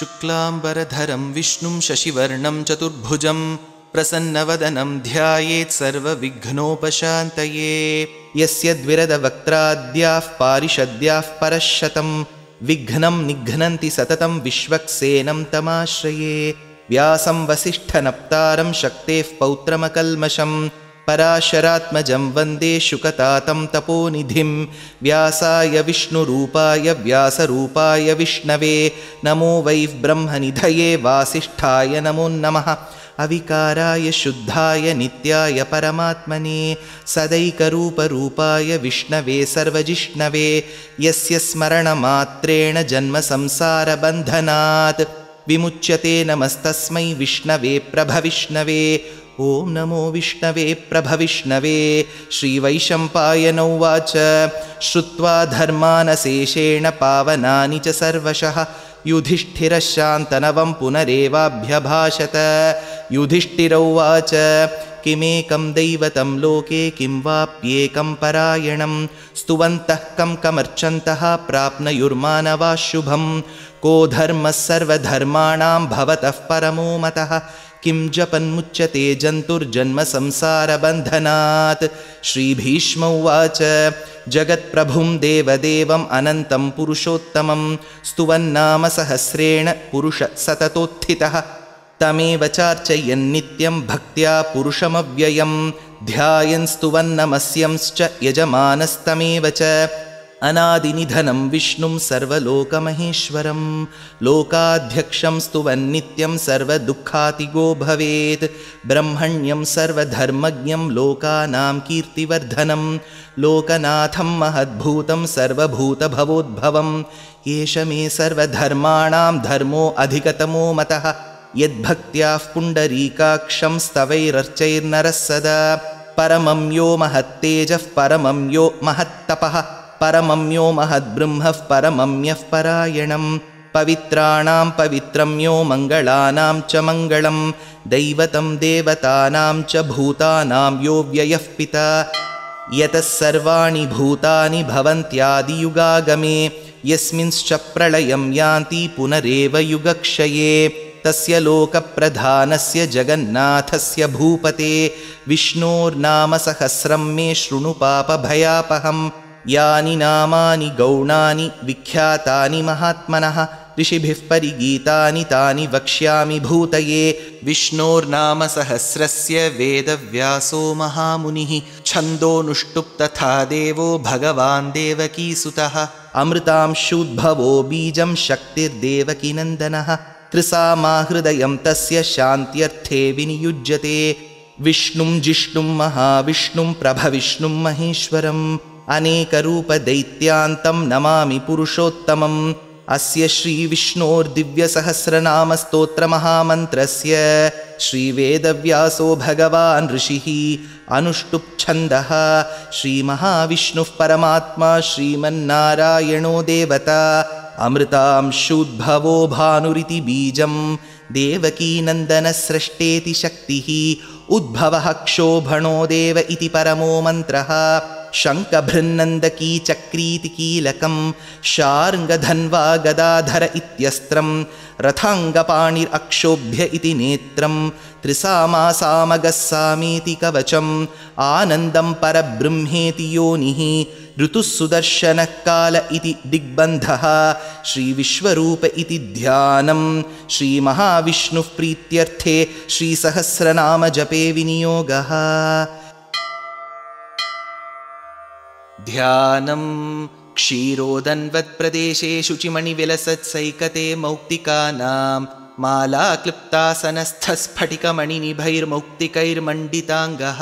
शुक्लाम्बरधरं विष्णुं शशिवर्णं चतुर्भुजं प्रसन्नवदनं ध्यायेत् सर्वविघ्नोपशान्तये। यस्य द्विरदवक्त्राद्याः पारिषद्याः परश्शतं विघ्नं निघ्नन्ति सततं विश्वक्सेनं तमाश्रये। व्यासं वसिष्ठनप्तारं शक्तेः पौत्रमकल्मषं पराशरात्मजं वन्दे शुकतातं तपोनिधिं। व्यासाय विष्णुरूपाय व्यासरूपाय विष्णवे नमो वै ब्रह्मनिधये वासिष्ठाय नमो नमः। अविकाराय शुद्धाय नित्याय परमात्मने सदैकरूपरूपाय विष्णवे सर्वजिष्णवे यस्य स्मरणमात्रेण जन्मसंसारबन्धनात् विमुच्यते। नमस्तस्मै विष्णवे प्रभविष्णवे। ॐ नमो विष्णवे प्रभविष्णवे। श्रीवैशम्पायन उवाच श्रुत्वा धर्मानशेषेण पावनानि च सर्वशः युधिष्ठिरः शान्तनवं पुनरेवाभ्यभाषत। युधिष्ठिर उवाच किमेकं दैवतं लोके किं वाप्येकं परायणं स्तुवन्तः कं कमर्चन्तः प्राप्नुयुर्मानवाः शुभं। को धर्मः सर्वधर्माणां भवतः परमो मतः किं जपन्मुच्यते जन्तुर्जन्मसंसारबन्धनात्। श्रीभीष्म उवाच जगत्प्रभुं देवदेवम् अनन्तं पुरुषोत्तमं स्तुवन्नाम सहस्रेण पुरुषः सततोत्थितः। तमेव चार्चयन्नित्यं भक्त्या पुरुषमव्ययं ध्यायन् स्तुवन्नमस्यंश्च यजमानस्तमेव च। अनादिनिधनं विष्णुं सर्वलोकमहेश्वरं लोकाध्यक्षं स्तुवन्नित्यं सर्वदुःखातिगो भवेत्। ब्रह्मण्यं सर्वधर्मज्ञं लोकानां कीर्तिवर्धनं लोकनाथं महद्भूतं सर्वभूतभवोद्भवम्। एष मे सर्वधर्माणां धर्मो अधिकतमो मतः यद्भक्त्याः पुण्डरीकाक्षं स्तवैरर्चैर्नरः सदा। परमं यो महत्तेजः परमं यो महत्तपः परमं यो महद्ब्रह्मः परमं यः परायणं। पवित्राणां पवित्रं यो मङ्गलानां च मङ्गलं दैवतं देवतानां च भूतानां यो व्ययः पिता। यतः सर्वाणि भूतानि भवन्त्यादियुगागमे यस्मिंश्च प्रलयं यान्ति पुनरेव युगक्षये। तस्य लोकप्रधानस्य जगन्नाथस्य भूपते विष्णोर्नाम सहस्रं मे शृणु पापभयापहम्। यानि नामानि गौणानि विख्यातानि महात्मनः ऋषिभिः परिगीतानि तानि वक्ष्यामि भूतये। विष्णोर्नाम सहस्रस्य वेदव्यासो महामुनिः छन्दोनुष्टुप् तथा देवो भगवान् देवकीसुतः। अमृतांशूद्भवो बीजं शक्तिर्देवकीनन्दनः त्रिसामाहृदयं तस्य शान्त्यर्थे विनियुज्यते। विष्णुं जिष्णुं महाविष्णुं प्रभविष्णुं महेश्वरम् अनेकरूपदैत्यान्तं नमामि पुरुषोत्तमम्। अस्य श्रीविष्णोर्दिव्यसहस्रनामस्तोत्रमहामन्त्रस्य श्रीवेदव्यासो भगवान् ऋषिः अनुष्टुप्छन्दः। श्रीमहाविष्णुः परमात्मा श्रीमन्नारायणो देवता अमृतांशूद्भवो भानुरिति बीजं देवकीनन्दनस्रष्टेति शक्तिः उद्भवः क्षोभणो देव इति परमो मन्त्रः। शङ्खभृन्नन्दकी चक्रीति कीलकं शार्ङ्गधन्वा गदाधर इत्यस्त्रं रथाङ्गपाणिरक्षोभ्य इति नेत्रं त्रिसामासामगः सामेति कवचम् आनन्दं परब्रह्मेति योनिः ऋतुः सुदर्शनः काल इति दिग्बन्धः। श्रीविश्वरूप इति ध्यानं श्रीमहाविष्णुः प्रीत्यर्थे श्रीसहस्रनाम जपे विनियोगः। ध्यानं क्षीरोदन्वत्प्रदेशे शुचिमणिविलसत्सैकते मौक्तिकानां मालाक्लुप्तासनस्थस्फटिकमणिनिभैर्मौक्तिकैर्मण्डिताङ्गः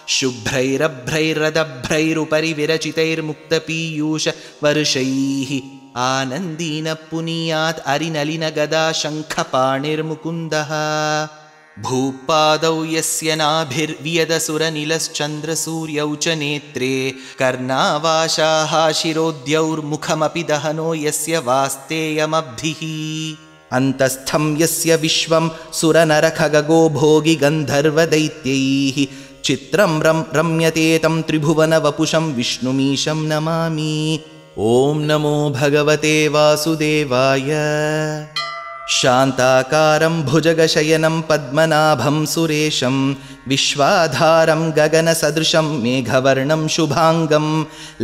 शुभ्रैरभ्रैरदभ्रैरुपरि विरचितैर्मुक्तपीयूषवर्षैः आनन्दीन पुनीयात् अरिनलिनगदा शङ्खपाणिर्मुकुन्दः। भूपादौ यस्य नाभिर्वियदसुरनिलश्चन्द्रसूर्यौ च नेत्रे कर्णावाशाः शिरोद्यौर्मुखमपि दहनो यस्य वास्तेयमब्धिः। अन्तस्थं यस्य विश्वं सुरनरखगो भोगि गन्धर्वदैत्यैः चित्रं रम्यते तं त्रिभुवनवपुषं विष्णुमीशं नमामि। ॐ नमो भगवते वासुदेवाय। शान्ताकारं भुजगशयनं पद्मनाभं सुरेशं विश्वाधारं गगनसदृशं मेघवर्णं शुभाङ्गं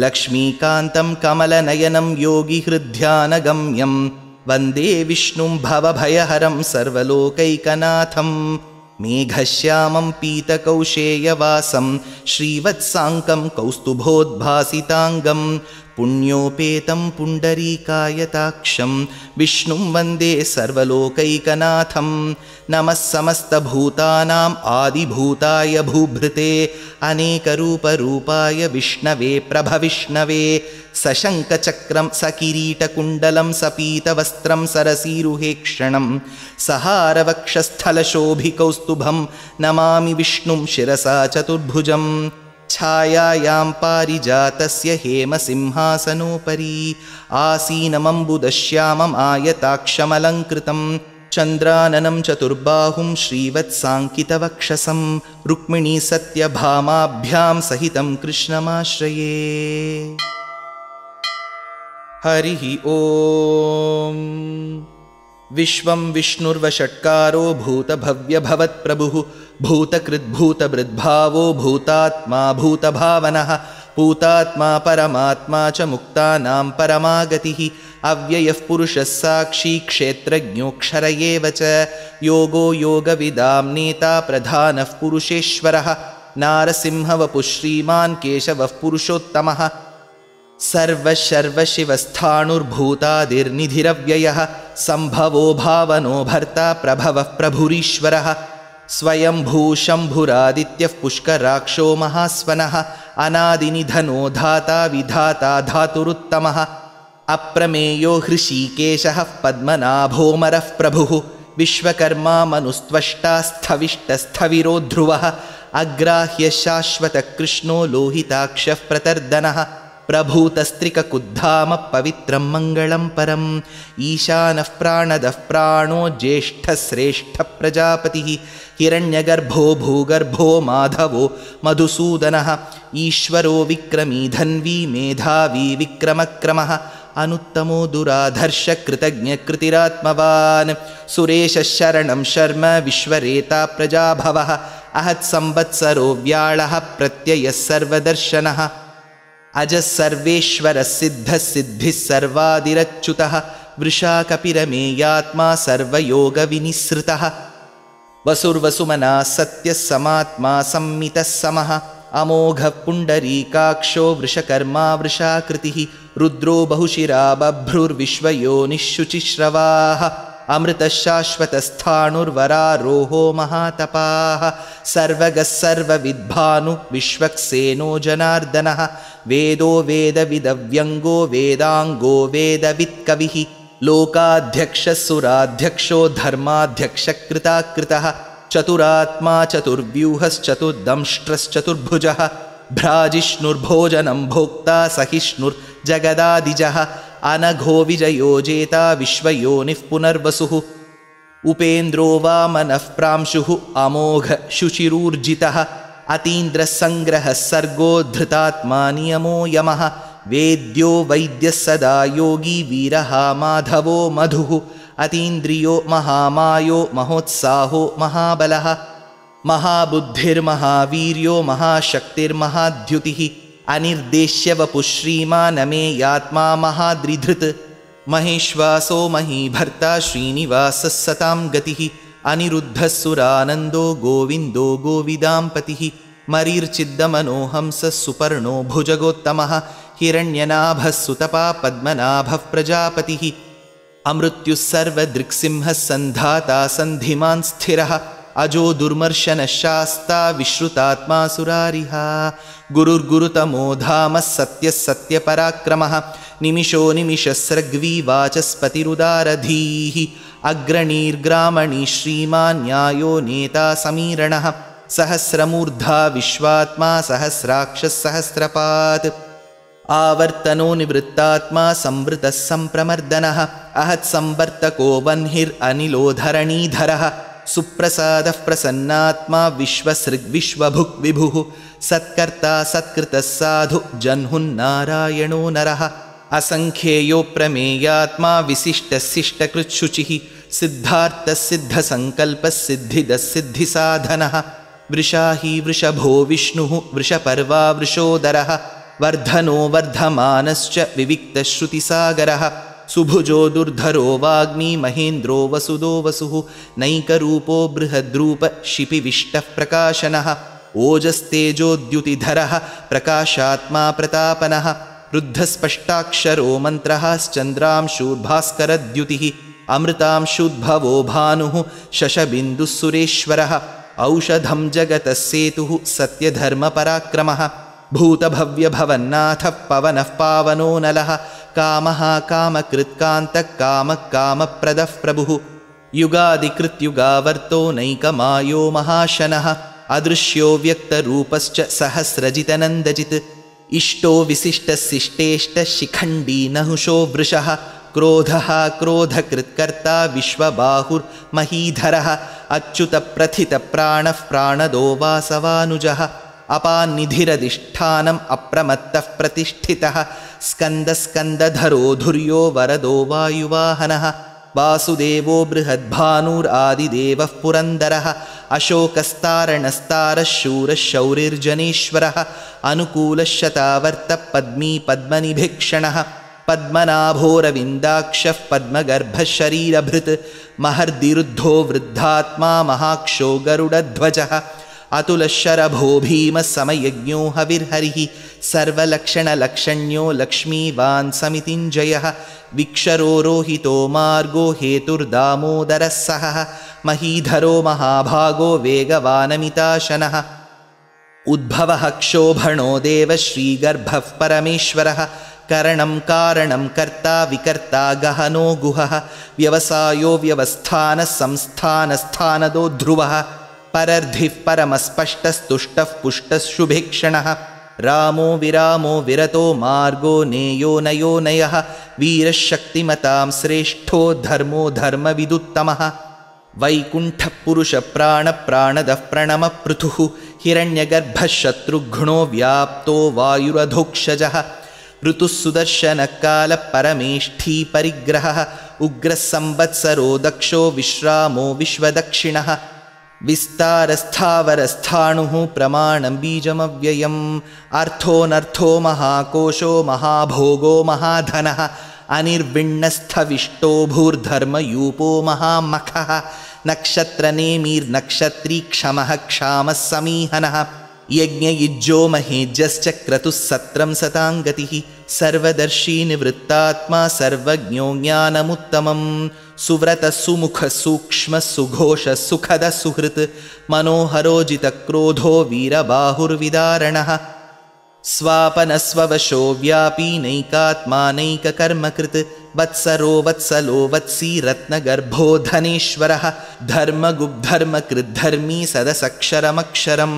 लक्ष्मीकान्तं कमलनयनं योगिहृद्ध्यानगम्यं वन्दे विष्णुं भवभयहरं सर्वलोकैकनाथं मेघश्यामं पीतकौशेयवासं श्रीवत्साङ्कं कौस्तुभोद्भासिताङ्गं पुण्योपेतं पुण्डरीकायताक्षं विष्णुं वन्दे सर्वलोकैकनाथं नमः समस्तभूतानाम् आदिभूताय भूभृते अनेकरूपरूपाय विष्णवे प्रभविष्णवे सशङ्खचक्रं सकिरीटकुण्डलं सपीतवस्त्रं सरसीरुहेक्षणं सहारवक्षस्थलशोभिकौस्तुभं नमामि विष्णुं शिरसा चतुर्भुजं छायायां पारिजातस्य हेमसिंहासनोपरि आसीनमम्बुदश्यामम् आयताक्षमलङ्कृतं चन्द्राननं चतुर्बाहुं श्रीवत्साङ्कितवक्षसं रुक्मिणी सत्यभामाभ्यां सहितं कृष्णमाश्रये। हरिः ॐ। विश्वं विष्णुर्वषट्कारो भूतभव्यभवत्प्रभुः भूतकृद्भूतभृद्भावो भूतात्मा भूतभावनः भूतात्मा परमात्मा च मुक्तानां परमागतिः अव्ययः पुरुषः साक्षी क्षेत्रज्ञोऽक्षर एव च योगो योगविदां नेता प्रधानः पुरुषेश्वरः नारसिंहवपुः श्रीमान् केशवः पुरुषोत्तमः सर्वशर्वशिवस्थाणुर्भूतादिर्निधिरव्ययः सम्भवो भावनो भर्ता प्रभवः प्रभुरीश्वरः स्वयंभू शम्भुरादित्यः पुष्कराक्षो महास्वनः अनादिनिधनो धाता विधाता धातुरुत्तमः अप्रमेयो हृषीकेशः पद्मनाभोमरः प्रभुः विश्वकर्मा मनुस्त्वष्टा स्थविष्टस्थविरो ध्रुवः अग्राह्य शाश्वतकृष्णो लोहिताक्षः प्रतर्दनः प्रभूतस्त्रिककुद्धाम पवित्रं मङ्गलं परम् ईशानः प्राणदः प्राणो ज्येष्ठश्रेष्ठः प्रजापतिः हिरण्यगर्भो भूगर्भो माधवो मधुसूदनः ईश्वरो विक्रमी धन्वी मेधावी विक्रमक्रमः अनुत्तमो दुराधर्ष कृतज्ञकृतिरात्मवान् सुरेशः शरणं शर्म विश्वरेता प्रजाभवः अहत्संवत्सरो व्याळः प्रत्ययः सर्वदर्शनः अजः सर्वेश्वरः सिद्धः सिद्धिः सर्वादिरच्युतः वृषाकपिरमेयात्मा सर्वयोगविनिसृतः वसुर्वसुमना सत्यः समात्मा संमितः समः अमोघः पुण्डरीकाक्षो वृषकर्मा वृषाकृतिः रुद्रो बहुशिरा बभ्रुर्विश्वयोनिः शुचिश्रवाः अमृतः शाश्वतस्थाणुर्वरारोहो महातपाः सर्वगः सर्वविद्भानु विश्वक्सेनो जनार्दनः वेदो वेदविदव्यङ्गो वेदाङ्गो वेदवित्कविः लोकाध्यक्षः सुराध्यक्षो धर्माध्यक्षकृताकृतः चतुरात्मा चतुर्व्यूहश्चतुर्दंष्ट्रश्चतुर्भुजः भ्राजिष्णुर्भोजनं भोक्ता सहिष्णुर्जगदादिजः अनघो विजयो जेता विश्वयोनिः पुनर्वसुः उपेन्द्रो वामनः प्रांशुः अमोघ शुचिरूर्जितः अतीन्द्रसङ्ग्रहः सर्गो धृतात्मा नियमो यमः वेद्यो वैद्यः सदा योगी वीरः माधवो मधुः अतीन्द्रियो महामायो महोत्साहो महाबलः महाबुद्धिर्महावीर्यो महाशक्तिर्महाद्युतिः अनिर्देश्यवपुः श्रीमानमेयात्मा महाद्रिधृत् महेश्वासो महीभर्ता श्रीनिवासः सतां गतिः अनिरुद्धः सुरानन्दो गोविन्दो गोविदाम्पतिः मरीर्चिद्दमनोहंसः सुपर्णो भुजगोत्तमः हिरण्यनाभः सुतपा पद्मनाभः प्रजापतिः अमृत्युः सर्वदृक्सिंहः सन्धाता सन्धिमान् स्थिरः अजो दुर्मर्शनः शास्ता विश्रुतात्मा सुरारिः गुरुर्गुरुतमो धामः सत्यः सत्यपराक्रमः निमिषो निमिषस्रग्वी वाचस्पतिरुदारधीः अग्रणीर्ग्रामणी श्रीमान् न्यायो नेता समीरणः सहस्रमूर्धा विश्वात्मा सहस्राक्षः सहस्रपात् आवर्तनो निवृत्तात्मा संवृतः सम्प्रमर्दनः अहत्संवर्तको वह्निरनिलो धरणीधरः सुप्रसादः प्रसन्नात्मा विश्वसृग्विश्वभुक् विभुः सत्कर्ता सत्कृतः साधु जह्नुन्नारायणो नरः असङ्ख्येयो प्रमेयात्मा विशिष्टशिष्टकृच्छुचिः सिद्धार्थसिद्धसङ्कल्पसिद्धिदसिद्धिसाधनः वृषाही वृषभो विष्णुः वृषपर्वा वृषोदरः वर्धनो वर्धमानश्च विविक्तश्रुतिसागरः सुभुजो दुर्धरो वाग्मी महेन्द्रो वसुदो वसुः नैकरूपो बृहद्रूप शिपिविष्टः प्रकाशनः ओजस्तेजोद्युतिधरः प्रकाशात्मा प्रतापनः रुद्धस्पष्टाक्षरो मन्त्रः श्चन्द्रांशूर्भास्करद्युतिः अमृतांशुद्भवो भानुः शशबिन्दुः सुरेश्वरः औषधं जगतः सेतुः सत्यधर्मपराक्रमः भूतभव्यभवन्नाथः पवनः पावनो नलः कामः कामकृत्कान्तः कामः कामप्रदः प्रभुः युगादिकृत्युगावर्तो नैकमायो महाशनः अदृश्यो व्यक्तरूपश्च सहस्रजितनन्दजित् इष्टो विशिष्टशिष्टेष्टशिखण्डी नहुषो वृषः क्रोधः क्रोधकृत्कर्ता विश्वबाहुर्महीधरः अच्युतप्रथितप्राणः प्राणदो वासवानुजः अपान्निधिरधिष्ठानम् अप्रमत्तः प्रतिष्ठितः स्कन्दस्कन्दधरो धुर्यो वरदो वायुवाहनः वासुदेवो बृहद्भानुरादिदेवः पुरन्दरः अशोकस्तारणस्तारः शूरः शौरिर्जनेश्वरः अनुकूलः शतावर्तः पद्मी पद्मनिभीक्षणः पद्मनाभोरविन्दाक्षः पद्मगर्भः शरीरभृत् महर्दिरुद्धो वृद्धात्मा महाक्षो गरुडध्वजः अतुलशरभो भीमः समयज्ञो हविर्हरिः सर्वलक्षणलक्षण्यो लक्ष्मीवान् समितिञ्जयः विक्षरो रोहितो मार्गो हेतुर्दामोदरः सहः महीधरो महाभागो वेगवानमिताशनः उद्भवः क्षोभणो देवः श्रीगर्भः परमेश्वरः करणं कारणं कर्ता विकर्ता गहनो गुहः व्यवसायो व्यवस्थानः संस्थानस्थानदो ध्रुवः परर्धिः परमस्पष्टस्तुष्टः पुष्टः शुभेक्षणः रामो विरामो विरतो मार्गो नेयो नयो नयः वीरशक्तिमतां श्रेष्ठो धर्मो धर्मविदुत्तमः वैकुण्ठः पुरुषप्राणप्राणदः प्रणमपृथुः हिरण्यगर्भः शत्रुघ्नो व्याप्तो वायुरधोक्षजः ऋतुः सुदर्शनकालः परमेष्ठी परिग्रहः उग्रः संवत्सरो दक्षो विश्रामो विश्वदक्षिणः विस्तारस्थावरस्थाणुः प्रमाणं बीजमव्ययम् अर्थोऽनर्थो महाकोशो महाभोगो महाधनः अनिर्विण्णस्थविष्टो भूर्धर्मयूपो महामखः नक्षत्रनेमिर्नक्षत्री क्षमः क्षामः समीहनः यज्ञयुज्यो महेज्यश्च क्रतुः सत्रं सताङ्गतिः सर्वदर्शी निवृत्तात्मा सर्वज्ञो ज्ञानमुत्तमं सुव्रतः सुमुखः सूक्ष्मः सुघोषः सुखदः सुहृत् मनोहरोजितक्रोधो वीरबाहुर्विदारणः स्वापनस्ववशो व्यापी नैकात्मानैककर्मकृत् वत्सरो वत्सलो वत्सी रत्नगर्भो धनेश्वरः धर्मगुब्धर्मकृद्धर्मी सदसक्षरमक्षरम्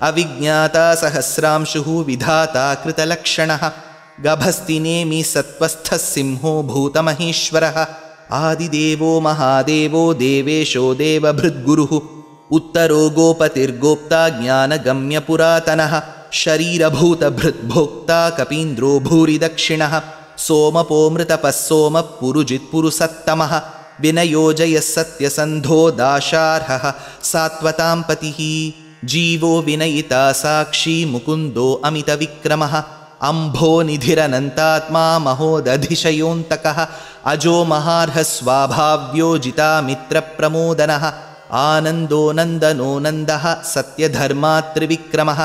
अविज्ञाता सहस्रांशुः विधाता कृतलक्षणः गभस्तिनेमि सत्त्वस्थः सिंहो भूतमहेश्वरः आदिदेवो महादेवो देवेशो देवभृद्गुरुः उत्तरो गोपतिर्गोप्ता ज्ञानगम्यपुरातनः शरीरभूतभृद्भोक्ता कपीन्द्रो भूरिदक्षिणः सोमपोमृतपः सोमः पुरुजित्पुरुसत्तमः विनयोजयः सत्यसन्धो दाशार्हः सात्वतां पतिः जीवो विनयिता साक्षी मुकुन्दो अमितविक्रमः अम्भो निधिरनन्तात्मा महोदधिशयोऽन्तकः अजो महार्हः स्वाभाव्यो जितामित्रप्रमोदनः आनन्दो नन्दनो नन्दः सत्यधर्मात्रिविक्रमः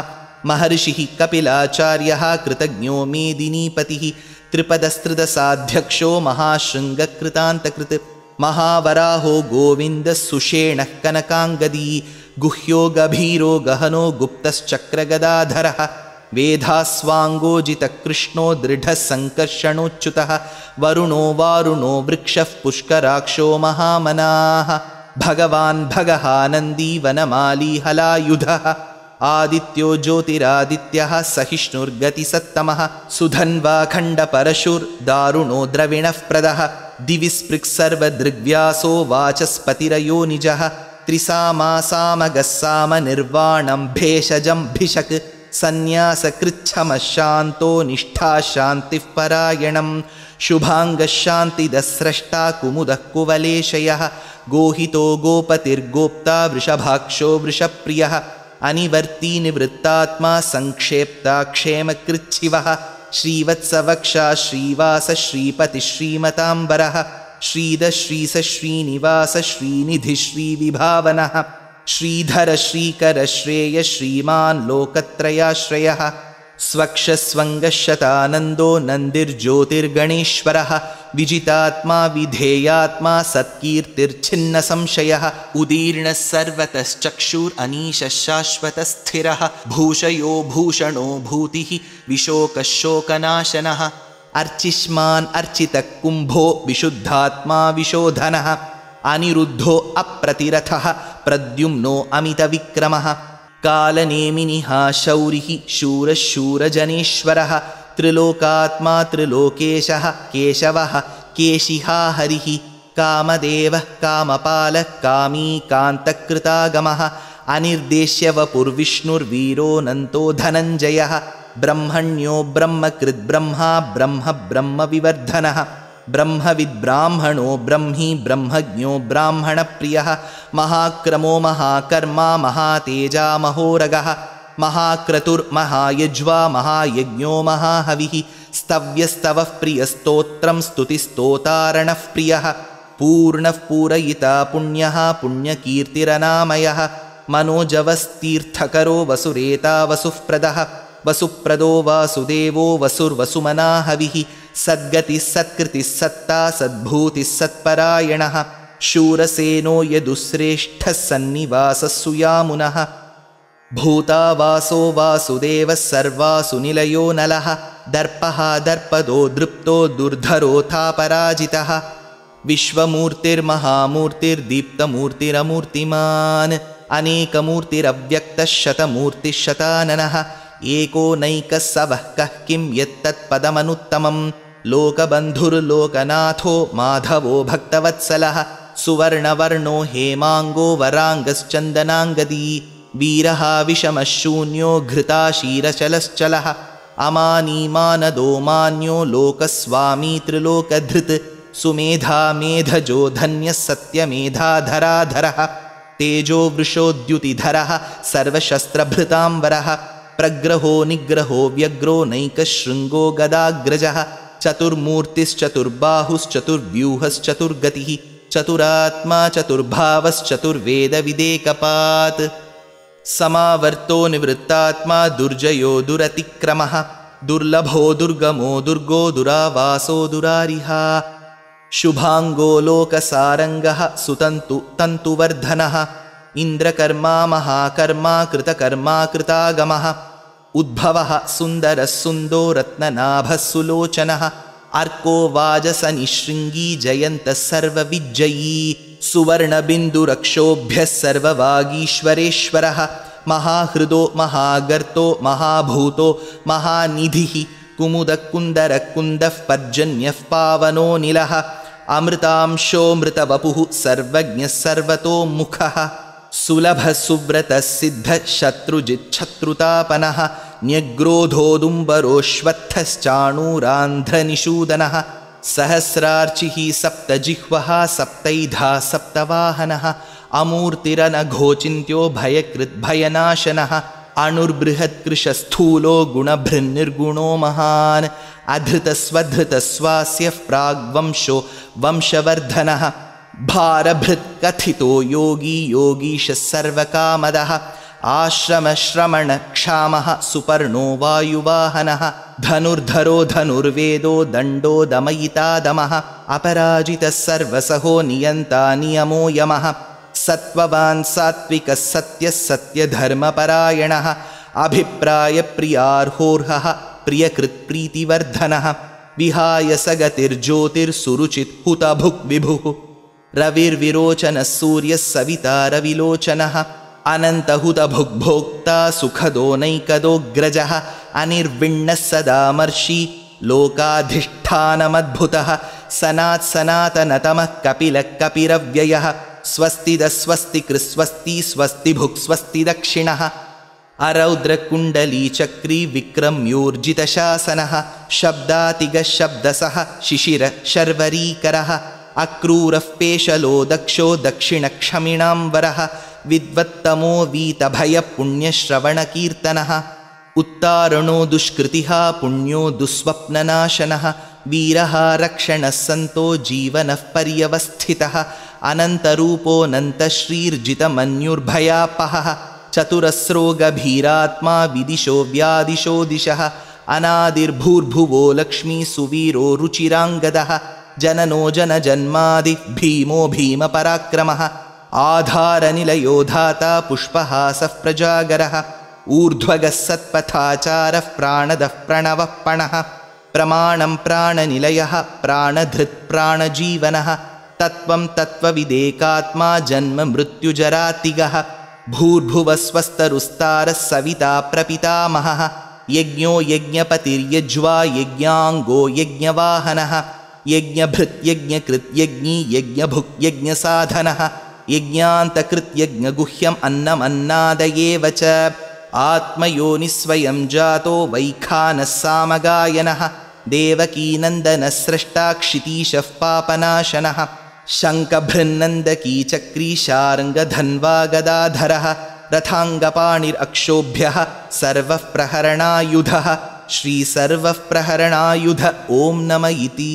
महर्षिः कपिलाचार्यः कृतज्ञो मेदिनीपतिः त्रिपदस्त्रिदशाध्यक्षो महाशृङ्गकृतान्तकृत् महावराहो गोविन्दः सुषेणः कनकाङ्गदी गुह्यो गभीरो गहनो गुप्तश्चक्रगदाधरः वेधास्वाङ्गोजितकृष्णो दृढः सङ्कर्षणोच्युतः वरुणो वारुणो वृक्षः पुष्कराक्षो महामनाः भगवान् भगहानन्दी वनमाली हलायुधः आदित्यो ज्योतिरादित्यः सहिष्णुर्गतिसत्तमः सुधन्वाखण्डपरशुर्दारुणो द्रविणः प्रदः दिविस्पृक्सर्वदृग्व्यासो वाचस्पतिरयो निजः त्रिसामासामगस्सामनिर्वाणं भेषजं भिषक् सन्न्यासकृच्छमशान्तो निष्ठाशान्तिः परायणं शुभाङ्गशान्तिदस्रष्टा कुमुदः कुवलेशयः गोहितो गोपतिर्गोप्ता वृषभाक्षो वृषप्रियः अनिवर्ती निवृत्तात्मा संक्षेप्ता क्षेमकृच्छिवः श्रीवत्सवक्षा श्रीवास श्रीपतिः श्रीमताम्बरः श्रीध श्रीस श्रीनिवास श्रीनिधि श्रीविभावनः श्रीधर श्रीकर श्रेय श्रीमान् लोकत्रयाश्रयः स्वक्षस्वङ्गशतानन्दो नन्दिर्ज्योतिर्गणेश्वरः विजितात्मा विधेयात्मा सत्कीर्तिर्छिन्नसंशयः उदीर्णः सर्वतश्चक्षुरनीशः शाश्वतस्थिरः भूषयो भूषणो भूतिः विशोकः शोकनाशनः अर्चिष्मान् अर्चितः कुम्भो विशुद्धात्मा विशोधनः अनिरुद्धो अप्रतिरथः प्रद्युम्नो अमितविक्रमः कालनेमिनिः शौरिः शूरः शूरजनेश्वरः त्रिलोकात्मा त्रिलोकेशः केशवः केशिहा हरिः कामदेवः कामपालः कामी कान्तकृतागमः अनिर्देश्य वपुर्विष्णुर्वीरोऽनन्तो धनञ्जयः ब्रह्मण्यो ब्रह्मकृद्ब्रह्मा ब्रह्म ब्रह्मविवर्धनः ब्रह्मविद्ब्राह्मणो ब्रह्मी ब्रह्मज्ञो ब्राह्मणप्रियः महाक्रमो महाकर्मा महातेजा महोरगः महाक्रतुर्महायज्वा महायज्ञो महाहविः स्तव्यस्तवः प्रियस्तोत्रं स्तुतिस्तोतारणः प्रियः पूर्णः पूरयिता पुण्यः पुण्यकीर्तिरनामयः मनोजवस्तीर्थकरो वसुरेता वसुःप्रदः वसुप्रदो वासुदेवो वसुर्वसुमनाहविः सद्गतिः सत्कृतिः सत्ता सद्भूतिः सत्परायणः शूरसेनो यदुश्रेष्ठः सन्निवासः सुयामुनः भूतावासो वासुदेवः सर्वासु निलयो नलः दर्पः दर्पदो दृप्तो दुर्धरोऽथापराजितः विश्वमूर्तिर्महामूर्तिर्दीप्तमूर्तिरमूर्तिमान् अनेकमूर्तिरव्यक्तः शतमूर्तिः शताननः एको नैकः सवः कः किं यत्तत्पदमनुत्तमं लोकबन्धुर्लोकनाथो माधवो भक्तवत्सलः सुवर्णवर्णो हेमाङ्गो वराङ्गश्चन्दनाङ्गदी वीरः विषमः शून्यो घृताशीरचलश्चलः अमानीमानदो मान्यो लोकस्वामी त्रिलोकधृत् सुमेधा मेधजो धन्यः सत्यमेधाधराधरः तेजो वृषोद्युतिधरः सर्वशस्त्रभृताम्बरः प्रग्रहो निग्रहो व्यग्रो नैकशृङ्गो गदाग्रजः चतुर्मूर्तिश्चतुर्बाहुश्चतुर्व्यूहश्चतुर्गतिः चतुरात्मा चतुर्भावश्चतुर्वेदविदेकपात् समावर्तो निवृत्तात्मा दुर्जयो दुरतिक्रमः दुर्लभो दुर्गमो दुर्गो दुरावासो दुरारिहा शुभाङ्गो लोकसारङ्गः सुतन्तु तन्तुवर्धनः इन्द्रकर्मा महाकर्मा कृतकर्मा कृतागमः उद्भवः सुन्दरः सुन्दो रत्ननाभः सुलोचनः अर्को वाजसनिशृङ्गी जयन्तः सर्वविज्जयी सुवर्णबिन्दुरक्षोभ्यः सर्ववागीश्वरेश्वरः महाहृदो महागर्तो महाभूतो महानिधिः कुमुदकुन्दरकुन्दः पर्जन्यः पावनो निलः अमृतांशो मृतवपुः सर्वज्ञः सर्वतोमुखः सुलभः सुव्रतः सिद्धः शत्रुजिच्छत्रुतापनः न्यग्रोधोदुम्बरोऽश्वत्थश्चाणूरान्ध्रनिषूदनः सहस्रार्चिः सप्तजिह्वः सप्तैधा सप्तवाहनः अमूर्तिरनघोचिन्त्यो भयकृद्भयनाशनः अणुर्बृहत्कृशस्थूलो गुणभृन्निर्गुणो महान् अधृतस्वधृतस्वास्यः प्राग्वंशो वंशवर्धनः भारभृत्कथितो योगी योगीशः सर्वकामदः आश्रमश्रमणक्षामः सुपर्णो वायुवाहनः धनुर्धरो धनुर्वेदो दण्डो दमयितादमः अपराजितः सर्वसहो नियन्ता नियमो यमः सत्त्ववान् सात्विकः सत्यः सत्यधर्मपरायणः अभिप्रायप्रियार्होर्हः प्रियकृत्प्रीतिवर्धनः विहाय सगतिर्ज्योतिर्सुरुचित् हुतभुक् विभुः रविर्विरोचनः सूर्यः सविता रविलोचनः अनन्तहुतभुग्भोक्ता सुखदो नैकदोऽग्रजः अनिर्विण्णः सदामर्षि लोकाधिष्ठानमद्भुतः सनात्सनातनतमः कपिलः कपिरव्ययः स्वस्तिदस्वस्तिकृस्वस्ति स्वस्तिभुक् स्वस्ति दक्षिणः अरौद्रकुण्डलीचक्री विक्रम्योर्जितशासनः शब्दातिगः शब्दसः शिशिरः शर्वरीकरः अक्रूरः पेशलो दक्षो दक्षिणक्षमिणाम्बरः विद्वत्तमो वीतभयपुण्यश्रवणकीर्तनः उत्तारणो दुष्कृतिः पुण्यो दुःस्वप्ननाशनः वीरः रक्षणः सन्तो जीवनः पर्यवस्थितः अनन्तरूपोऽनन्तश्रीर्जितमन्युर्भयापहः चतुरस्रो गभीरात्मा विदिशो व्यादिशो दिशः अनादिर्भूर्भुवो लक्ष्मी सुवीरो रुचिराङ्गदः जननो जनजन्मादि भीमो भीमपराक्रमः आधारनिलयो धाता पुष्पहासः प्रजागरः ऊर्ध्वगः सत्पथाचारः प्राणदः प्रणवः पणः प्रमाणं प्राणनिलयः प्राणधृत् प्राणजीवनः तत्त्वं तत्त्वविदेकात्मा जन्म मृत्युजरातिगः भूर्भुवस्वस्तरुस्तारः सविता प्रपितामहः यज्ञो यज्ञपतिर्यज्वा यज्ञाङ्गो यज्ञवाहनः यज्ञभृत् यज्ञकृत् यज्ञी यज्ञभुक् यज्ञसाधनः यज्ञान्तकृत् यज्ञगुह्यम् अन्नमन्नादयेव च आत्मयोनिस्वयं जातो वैखानः सामगायनः देवकीनन्दनः स्रष्टा क्षितीशः पापनाशनः शङ्खभृन्नन्दकी चक्री शार्ङ्गधन्वा गदाधरः रथाङ्गपाणिरक्षोभ्यः सर्वः प्रहरणायुधः श्रीसर्वः प्रहरणायुध ॐ नम इति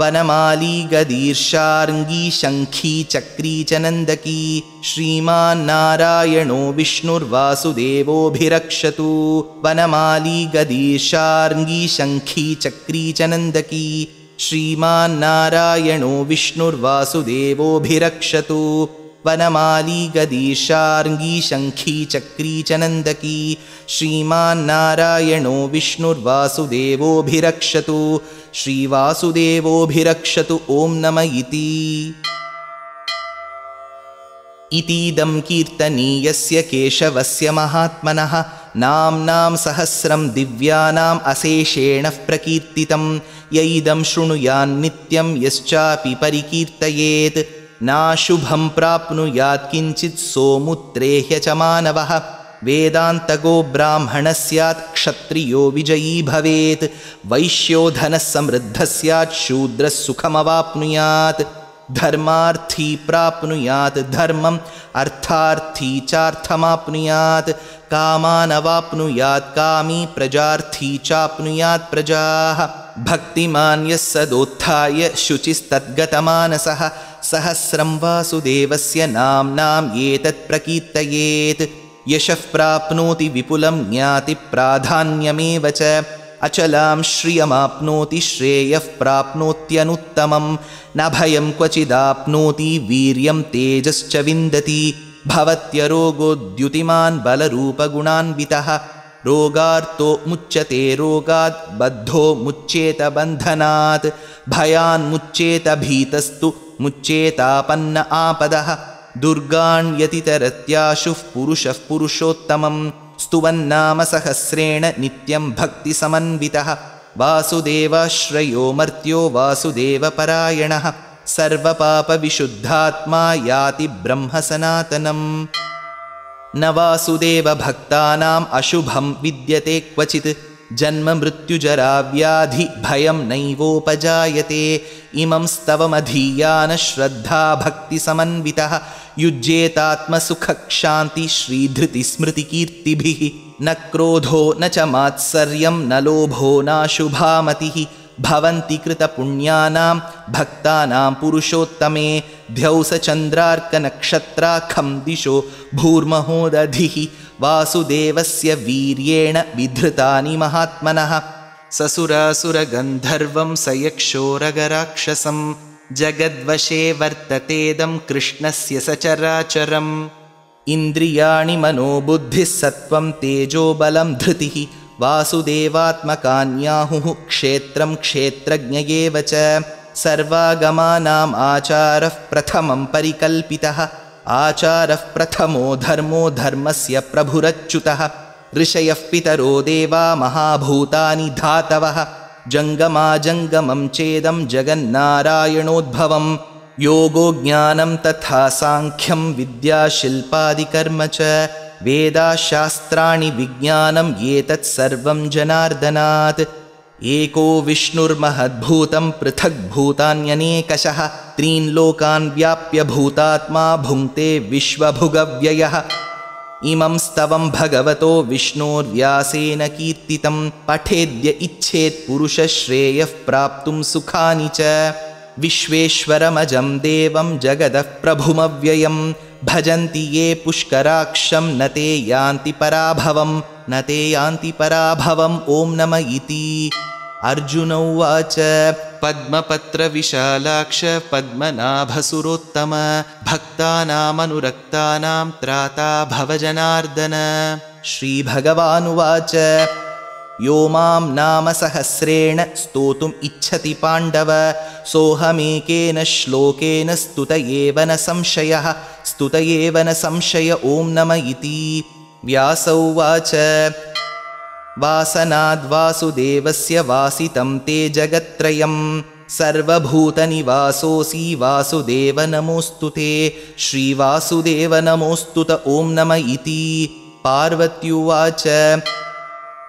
वनमाली गदीर्षार्ङ्गी शङ्खी चक्री च नन्दकी श्रीमान्नारायणो विष्णुर्वासुदेवोऽभिरक्षतु वनमाली गदीर्षार्ङ्गी शङ्खी चक्री च नन्दकी श्रीमान्नारायणो विष्णुर्वासुदेवोऽभिरक्षतु वनमाली गदीर्षार्ङ्गी शङ्खी चक्री च नन्दकी श्रीमान्नारायणो विष्णुर्वासुदेवोऽभिरक्षतु श्रीवासुदेवोऽभिरक्षतु ॐ नम इति इतीदं कीर्तनीयस्य केशवस्य महात्मनः नाम्नां सहस्रं दिव्यानाम् अशेषेण प्रकीर्तितं य इदं शृणुयान्नित्यं यश्चापि परिकीर्तयेत् नाशुभं प्राप्नुयात् किञ्चित् सोमुत्रेह्य च मानवः वेदान्तगो ब्राह्मणः स्यात् क्षत्रियो विजयी भवेत् वैश्यो धनः समृद्धः स्यात् शूद्रः सुखमवाप्नुयात् धर्मार्थी प्राप्नुयात् धर्मम् अर्थार्थी चार्थमाप्नुयात् कामानवाप्नुयात् कामी प्रजार्थी चाप्नुयात् प्रजाः भक्तिमान् यः सदोत्थाय शुचिस्तद्गतमानसः सहस्रं वासुदेवस्य नाम्नाम् एतत् प्रकीर्तयेत् यशः प्राप्नोति विपुलं ज्ञाति प्राधान्यमेव च अचलां श्रियमाप्नोति श्रेयः प्राप्नोत्यनुत्तमं न भयं क्वचिदाप्नोति वीर्यं तेजश्च विन्दति भवत्यरोगोद्युतिमान् बलरूपगुणान्वितः रोगार्तो मुच्यते रोगात् बद्धो मुच्येत बन्धनात् भयान्मुच्येत भीतस्तु मुच्येतापन्न आपदः दुर्गाण्यतितरत्याशुः पुरुषः पुरुषोत्तमं स्तुवन्नाम सहस्रेण नित्यं भक्तिसमन्वितः वासुदेवाश्रयो मर्त्यो वासुदेवपरायणः सर्वपापविशुद्धात्मा याति ब्रह्म सनातनम् न वासुदेवभक्तानाम् अशुभं विद्यते क्वचित् जन्म मृत्युजरा व्याधि भयं नैवोपजायते इमं स्तवमधीयान श्रद्धा भक्तिसमन्वितः युज्येतात्मसुखक्षान्ति श्रीधृतिस्मृतिकीर्तिभिः न क्रोधो न च मात्सर्यं न लोभो नाशुभामतिः भवन्ति कृतपुण्यानां भक्तानां पुरुषोत्तमे द्यौसचन्द्रार्कनक्षत्राखं दिशो भूर्महोदधिः वासुदेवस्य वीर्येण विधृतानि महात्मनः ससुरासुरगन्धर्वं सयक्षोरगराक्षसं जगद्वशे वर्ततेदं कृष्णस्य सचराचरम् इन्द्रियाणि मनोबुद्धिः सत्त्वं तेजोबलं धृतिः वासुदेवात्मकान्याहुः क्षेत्रं क्षेत्रज्ञ एव च सर्वागमानाम् आचारः प्रथमं परिकल्पितः आचारः प्रथमो धर्मो धर्मस्य प्रभुरच्युतः ऋषयः पितरो देवा महाभूतानि धातवः जङ्गमाजङ्गमं चेदं जगन्नारायणोद्भवं योगो ज्ञानं तथा साङ्ख्यं विद्याशिल्पादिकर्म च वेदाशास्त्राणि विज्ञानं एतत् सर्वं जनार्दनात् एको विष्णुर्महद्भूतं पृथग्भूतान्यनेकशः त्रीन् लोकान् व्याप्य भूतात्मा भुङ्क्ते विश्वभुगव्ययः। इमं स्तवं भगवतो विष्णोर्व्यासेन कीर्तितं पठेद्य इच्छेत् पुरुषश्रेयः प्राप्तुं सुखानि च। विश्वेश्वरमजं देवं जगदः प्रभुमव्ययं भजन्ति ये पुष्कराक्षं न ते यान्ति पराभवम् ॐ नम इति। अर्जुन उवाच पद्मपत्रविशालाक्ष पद्मनाभसुरोत्तम भक्तानामनुरक्तानां त्राता भवजनार्दन। श्रीभगवानुवाच यो मां नाम सहस्रेण स्तोतुम् इच्छति पाण्डव सोऽहमेकेन श्लोकेन स्तुत एव न संशय ॐ नम इति। व्यास उवाच वासनाद्वासुदेवस्य वासितं ते जगत्त्रयं सर्वभूतनिवासोऽसि वासुदेव नमोऽस्तु ते। श्रीवासुदेव नमोऽस्तुत ॐ नम इति। पार्वत्युवाच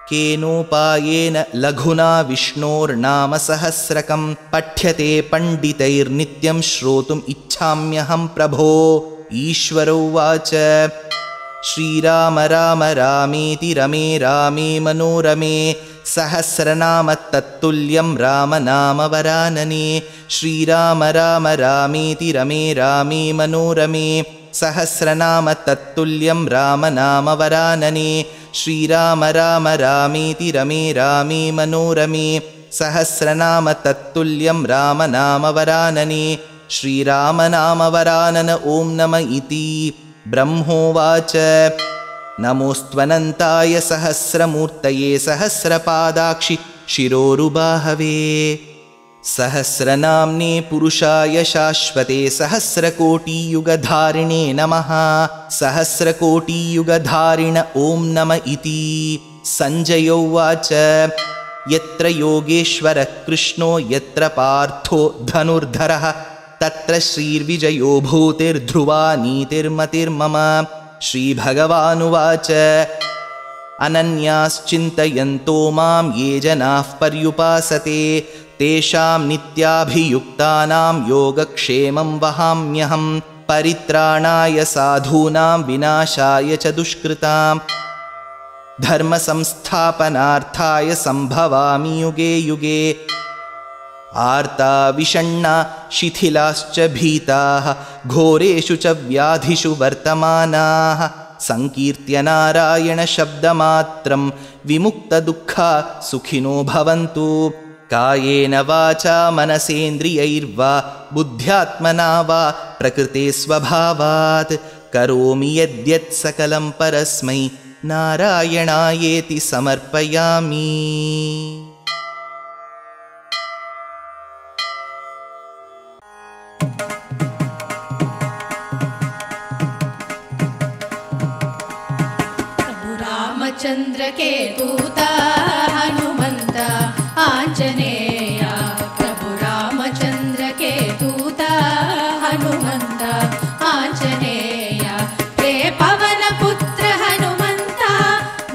केनोपायेन लघुना विष्णोर्नाम सहस्रकं पठ्यते पण्डितैर्नित्यं श्रोतुम् इच्छाम्यहं प्रभो। ईश्वर उवाच श्रीराम राम रामेति रमे रामे मनोरमे सहस्रनाम तत्तुल्यं राम नाम वरानने। श्रीराम राम रामेति रमे रामे मनोरमे सहस्रनाम तत्तुल्यं राम नाम वरानने। श्रीराम राम रामेति रमे रामे मनोरमे सहस्रनाम तत्तुल्यं राम नाम वरानने। श्रीराम नाम वरानन ॐ नम इति। ब्रह्मोवाच नमोऽस्त्वनन्ताय सहस्रमूर्तये सहस्रपादाक्षि शिरोरुबाहवे सहस्रनाम्ने पुरुषाय शाश्वते सहस्रकोटियुगधारिणे नमः। सहस्रकोटियुगधारिण ॐ नम इति। सञ्जय उवाच यत्र योगेश्वरः कृष्णो यत्र पार्थो धनुर्धरः तत्र श्रीर्विजयो भूतिर्ध्रुवा नीतिर्मतिर्मम। श्रीभगवानुवाच अनन्याश्चिन्तयन्तो मां ये जनाः पर्युपासते तेषां नित्याभियुक्तानां योगक्षेमं वहाम्यहं परित्राणाय साधूनां विनाशाय च दुष्कृतां धर्मसंस्थापनार्थाय सम्भवामि युगे युगे। आर्ता विषण्णा शिथिलाश्च भीताः घोरेषु च व्याधिषु वर्तमानाः संकीर्त्य नारायणशब्दमात्रं विमुक्तदुःखा सुखिनो भवन्तु। कायेन वाचा मनसेन्द्रियैर्वा बुद्ध्यात्मना वा प्रकृते स्वभावात् करोमि यद्यत् सकलं परस्मै नारायणायेति समर्पयामि। रामचंद्र के दूता हनुमंत आंजनेय प्रभु रामचंद्र के दूता हनुमंत आंजनेय हे पवन पुत्र हनुमंत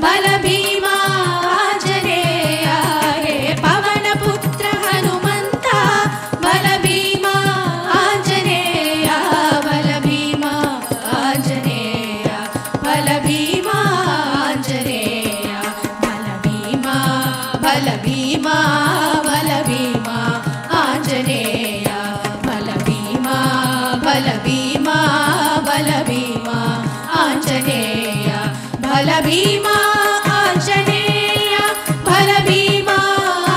बल भीमा आंजनेय हे पवन पुत्र हनुमंत बल भीमा आंजनेय बल भीमा आंजनेय बल भीमा बल भीमा बल भीमा आंजनेय बल भीमा बल भीमा बल भीमा आंजनेय बल भीमा आंजनेय बल भीमा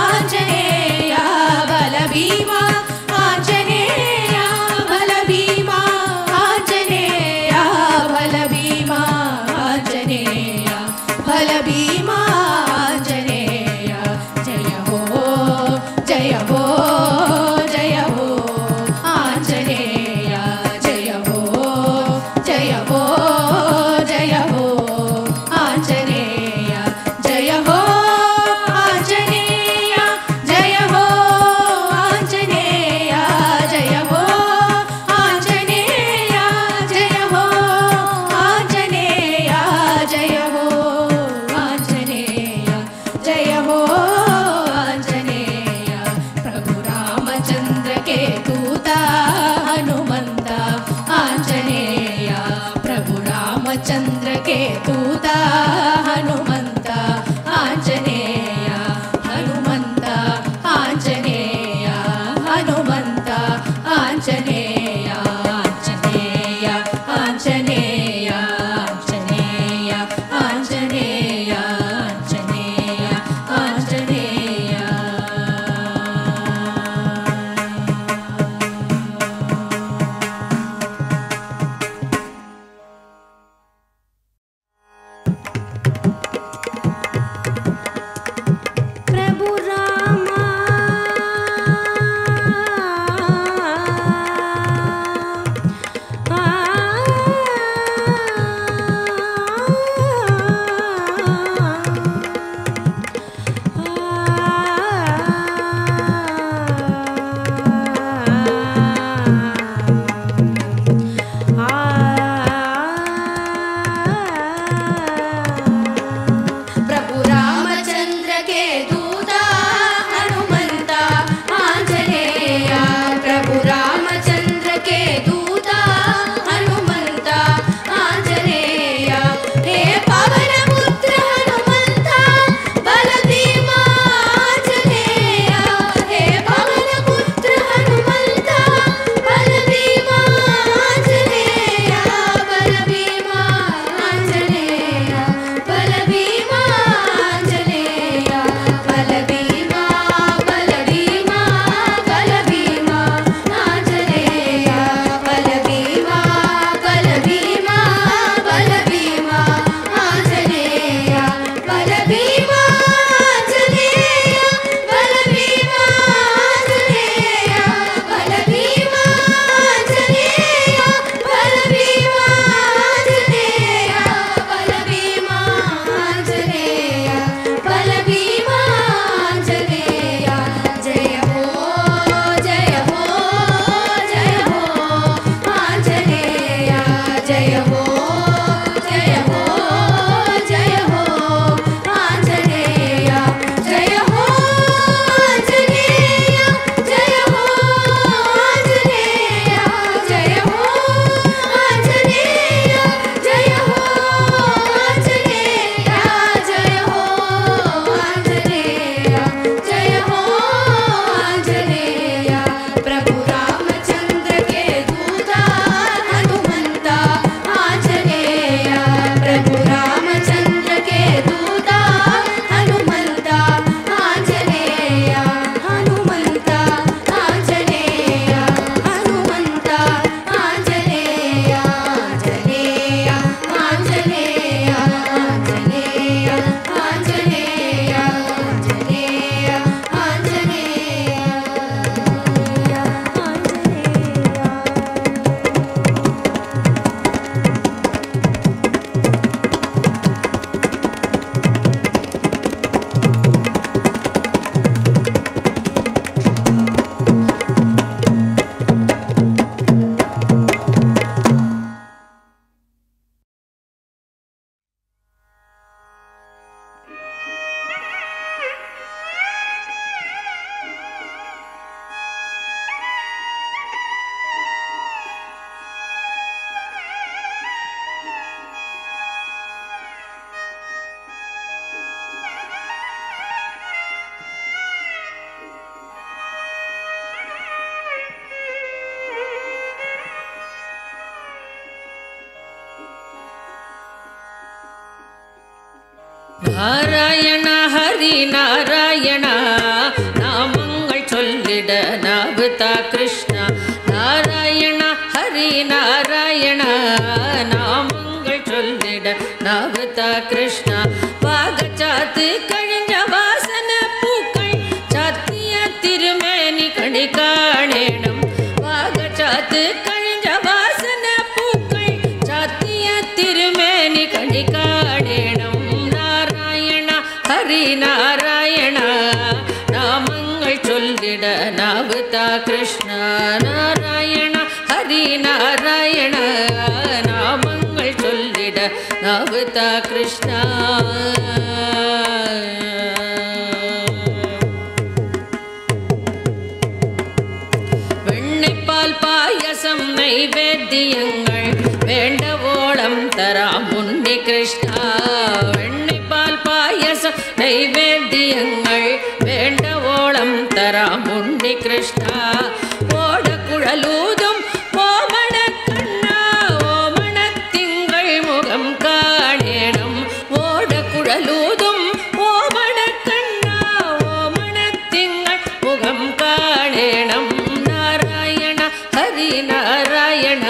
आंजनेय बल भीमा आंजनेय बल भीमा आंजनेय बल भीमा आंजनेय बल भीमा जय हो आंजनेय जय हो आंजनेय। ರಾಮಚಂದ್ರಕ್ಕೆ ದೂತ ಹನುಮಂತ ಆಂಜನೇಯ ಹನುಮಂತ ಆಂಜನೇಯ ಹನುಮಂತ ಆಂಜನೇಯ ಆಂಜನೇಯ ಆಂಜನೇಯ ಆಂಜನೇಯ ಆಂಜನೇಯ ಆಂಜನೇಯ ಆಂಜನೇಯ ಪ್ರಭು ರಾಮ ಪ್ರಭು ರಾಮಚಂದ್ರಕ್ಕೆ ದೂತ ಹನುಮಂತ ಆಂಜನೇಯ ಪ್ರಭು ರಾಮಚಂದ್ರಕ್ಕೆ ದೂತ ಹನುಮಂತ ಆಂಜನೇಯ ಹೇ ಪವನ ಪುತ್ರ ಹನುಮಂತ ಬಲ ಭೀಮ ಆಂಜನೇಯ ಹೇ ಪವನ ಪುತ್ರ ಹನುಮಂತ ಬಲ ಭೀಮ ಆಂಜನೇಯ ಬಲ ಭೀಮ ಆಂಜನೇಯ ಬಲ ಭೀಮ ಆಂಜನೇಯ ಬಲ ಭೀಮ ಬಲ ಭೀಮ ಬಲ ಭೀಮ ಆಂಜನೇಯ ಬಲ ಭೀಮ ಬಲ ಭೀಮ ಬಲ ಭೀಮ ಆಂಜನೇಯ ಬಲ ಭೀಮ ಆಂಜನೇಯ ಬಲ ಭೀಮ ಆಂಜನೇಯ ಬಲ ಭೀಮ ಆಂಜನೇಯ ಬಲ ಭೀಮ ಆಂಜನೇಯ ಬಲ ಭೀಮ ಆಂಜನೇಯ ಬಲ ಭೀಮ ಆಂಜನೇಯ ಜಯ ಹೋ ಜಯ ಹೋ ಜಯ ಹೋ ಆಂಜನೇಯ ಜಯ ಹೋ ಜಯ ಹೋ ಜಯ ಹೋ ಆಂಜನೇಯ ಜಯ ಹೋ ಆಂಜನೇಯ ಜಯ ಹೋ ಆಂಜನೇಯ ಜಯ ಹೋ ಆಂಜನೇಯ ಜಯ ಹೋ ಆಂಜನೇಯ ಜಯ ಹೋ ಆಂಜನೇಯ ಜಯ ಹೋ ಆಂಜನೇಯ ಪ್ರಭು ರಾಮಚಂದ್ರಕ್ಕೆ ದೂತ ಹನುಮಂತ ಆಂಜನೇಯ ಪ್ರಭು ರಾಮಚಂದ್ರಕ್ಕೆ ದೂತ ಹನುಮಂತ ಆಂಜನೇಯ ಹನುಮಂತ ಆಂಜನೇಯ ಹನುಮಂತ ಆಂಜನೇಯ ಆಂಜನೇಯ ಆಂಜನೇಯ ಆಂಜನೇಯ ಆಂಜನೇಯ ಆಂಜನೇಯ நாராயண ஹரி நாராயண நாமங்கள் சொல்லிட நாபுதா கிருஷ்ணா நாராயண ஹரி நாராயண நாமங்கள் சொல்லிட நாபுதா கிருஷ்ணா பாகச்சாத்து கழிஞ்ச வாசன பூக்கள் சாத்திய திருமேனி கணி காணேனம் பாகச்சாத்து கழிஞ்ச வாசன பூக்கள் சாத்திய திருமேனி கணி காணேனம் ஹரி நாராயண நாமங்கள் சொல்லிட நாபுதா கிருஷ்ணா நாராயண ஹரி நாராயண நாமங்கள் சொல்லிட நாபுதா கிருஷ்ணா வெண்ணைப்பால் பாயசம் நைவேத்தியங்கள் வேண்டவோட ஓளம் தராம் உன்னி கிருஷ்ணா வெண்ணை பால் பாயசம் நைவேத்தியங்கள் வேண்ட ஓளம் தராம் உன்னி கிருஷ்ணா ஓட குழலூதும் ஓமண கண்ணா ஓமண திங்கள் முகம் காணேனம் ஓட குழலூதும் ஓமண கண்ணா ஓமண திங்கள் முகம் காணேனம் நாராயண ஹரி நாராயண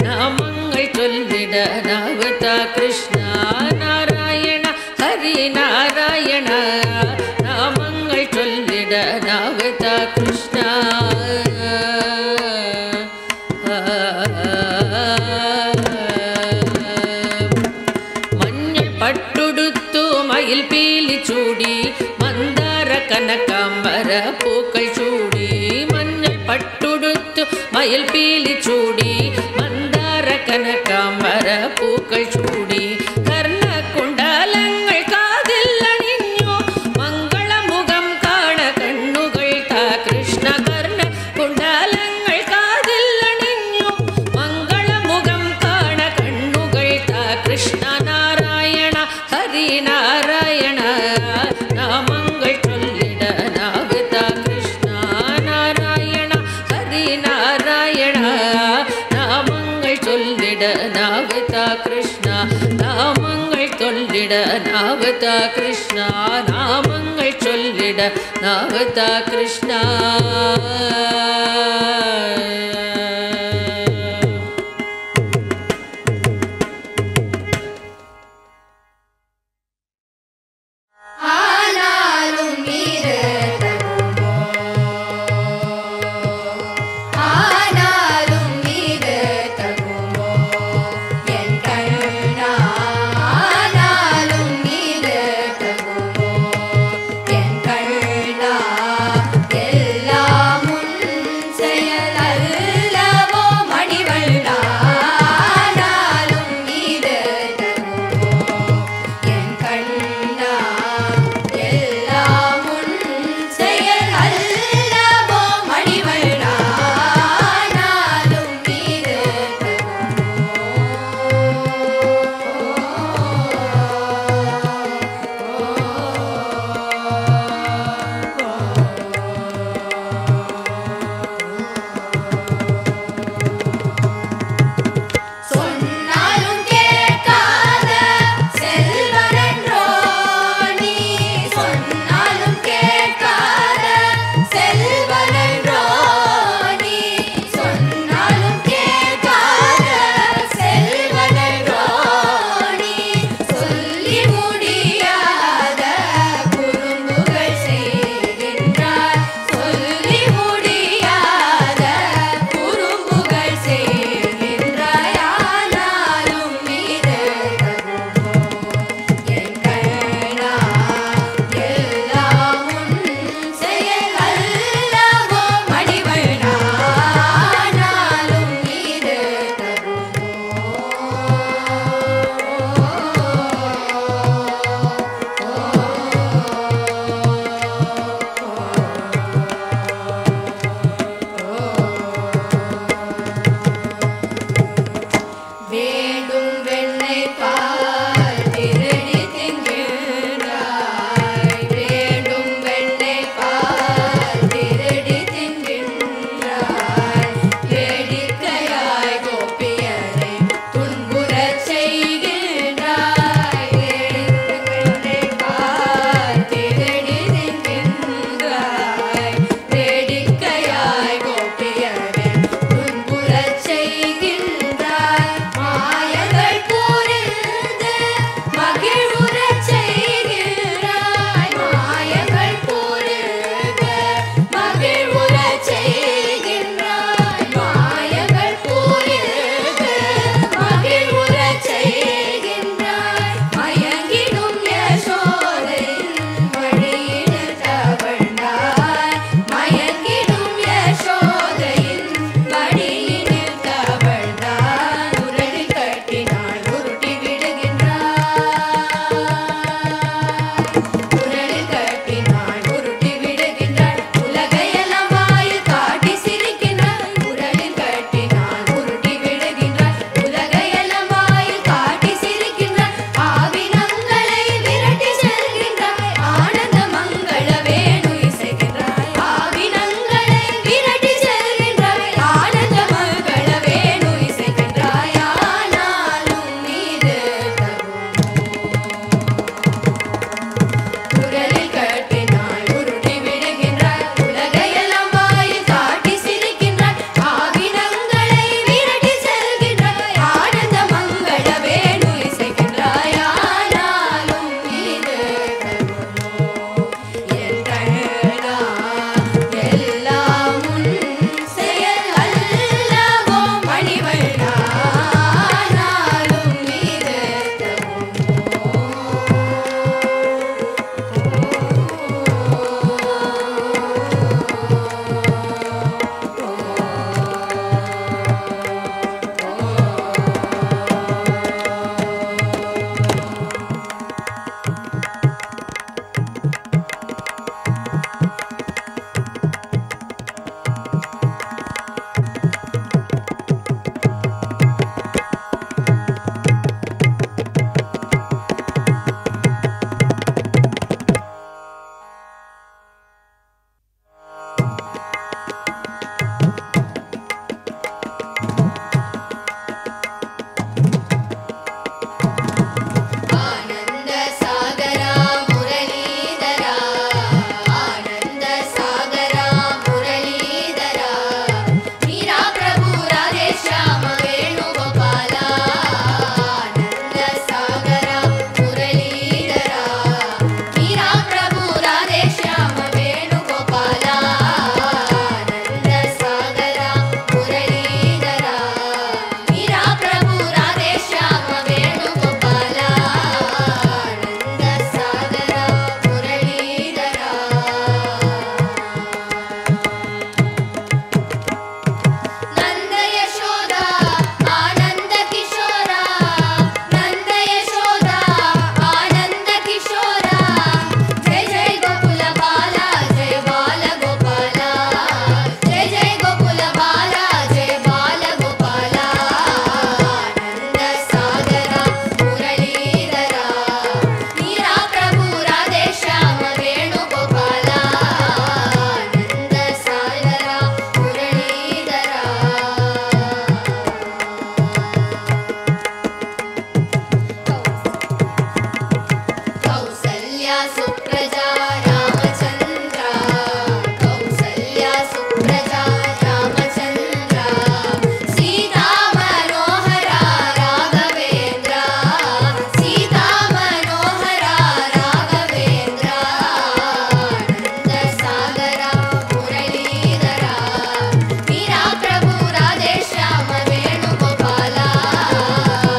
நாமங்கள் சொல்லிட நாவதா கிருஷ்ணா நாராயண ஹரி நாராயண நாமங்கள் சொல்லிட நாவதா கிருஷ்ணா மஞ்சள் பட்டுடுத்து மயில் பீலி சூடி மந்தார கனகாம்பர பூக்கள் சூடி மஞ்சள் பட்டுடுத்து மயில் பீலி சூடி மந்தார கனகாம்பர பூக்கள் சூடி கர்ண குண்டலங்கள் காதில் அணிഞ്ഞோ மங்கள முகம் காண கண்ணுகள் தா கிருஷ்ண கர்ண குண்டலங்கள் காதில் அணிഞ്ഞோ மங்கள முகம் காண கண்ணுகள் தா கிருஷ்ண நாராயண ஹரி நாராயண நாமங்கள் சொல்லிட நாவதா கிருஷ்ணா நாராயண ஹரி நாராயண நாமங்கள் சொல்லிட நாவதா கிருஷ்ணா நாமங்கள் சொல்லிட நாவதா கிருஷ்ணா நாமங்கள் சொல்லிட நாவதா கிருஷ்ணா ஆனாலும் நீரு தகுமோ ஆனாலும் நீரு தகுமோ என் கண்ணா ஆனாலும் நீரு தகுமோ என் கண்ணா எல்லாம் உன் செயல் सुप्रजा रामचन्द्र कौसल्या सुप्रजा रामचन्द्र सीता मनोहरा राघवेन्द्र सीता मनोहरा राघवेन्द्र आनन्दसागर मुरलीधर मीरा प्रभु राधेश्याम वेणुगोपाल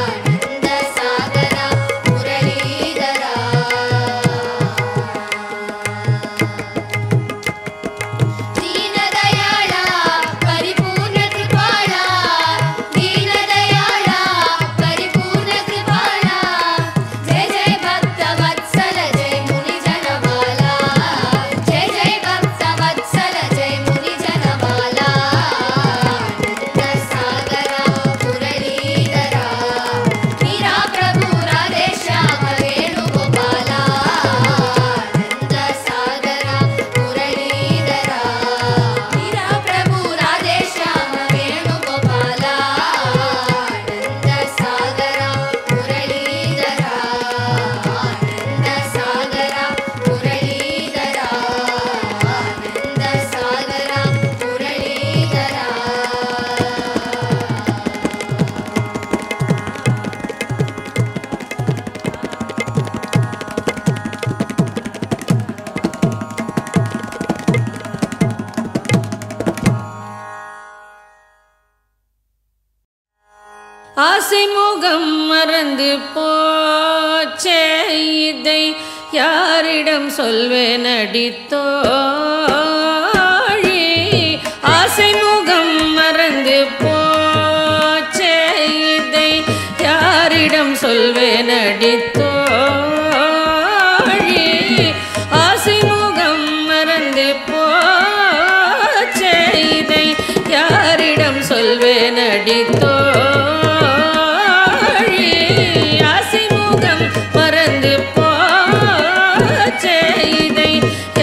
आनन्दसागर मुरलीधर दीनदयाळ परिपूर्ण कृपाळ दीनदयाळ परिपूर्ण कृपाळ जय जय भक्तवत्सल जय मुनिजनमाला जय जय भक्तवत्सल जय मुनिजनमाला आनन्दसागर मुरलीधर मीरा प्रभु राधेश्याम वेणुगोपाल आनन्दसागर मुरलीधर मीरा प्रभु राधेश्याम वेणुगोपाल आनन्दसागर मुरलीधर आनन्दसागर मुरलीधर आनन्दसागर मुरलीधर ஆசை முகம் மறந்து போச்சே இதை யாரிடம் சொல்வேன் அடித்தோழி ஆசை முகம் மறந்து போச்சே இதை யாரிடம் சொல்வேன் அடித்தோழி ஆசை முகம் மறந்து போச்சே இதை யாரிடம் சொல்வேன் அடித்தோழி ஆசை முகம் மறந்து போச்சே இதை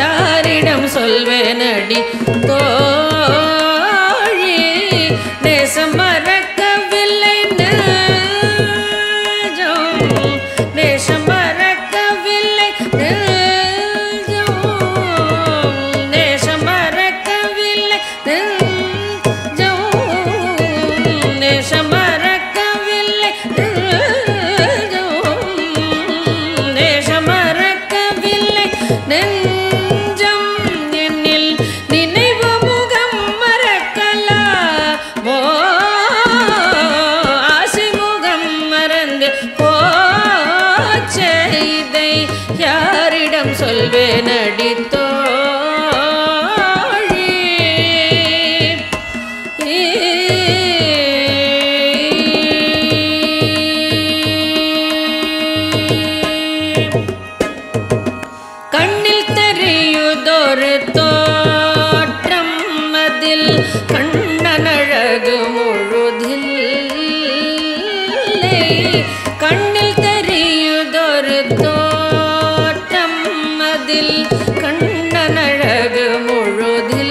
யாரிடம் சொல்வேன் அடித்தோழி நேசம் மறக்கவில்லை நெஞ்சம் நேசம் மறக்கவில்லை நெஞ்சம் நேசம் மறக்கவில்லை நெஞ்சம் நேசம் மறக்கவில்லை நெஞ்சம் நேசம் மறக்கவில்லை நெஞ்சம் என்னில் நினைவு முகம் மறக்கலாமோ ஆசை முகம் மறந்து போச்சே இதை யாரிடம் சொல்வேன் அடித்தோழி கண்ணில் தெரியுதொரு தோற்றம் அதில் கண்ணனழகு முழுதில்லை கண்ணில் தெரியுதொரு தோற்றம் அதில் கண்ணனழகு முழுதில்லை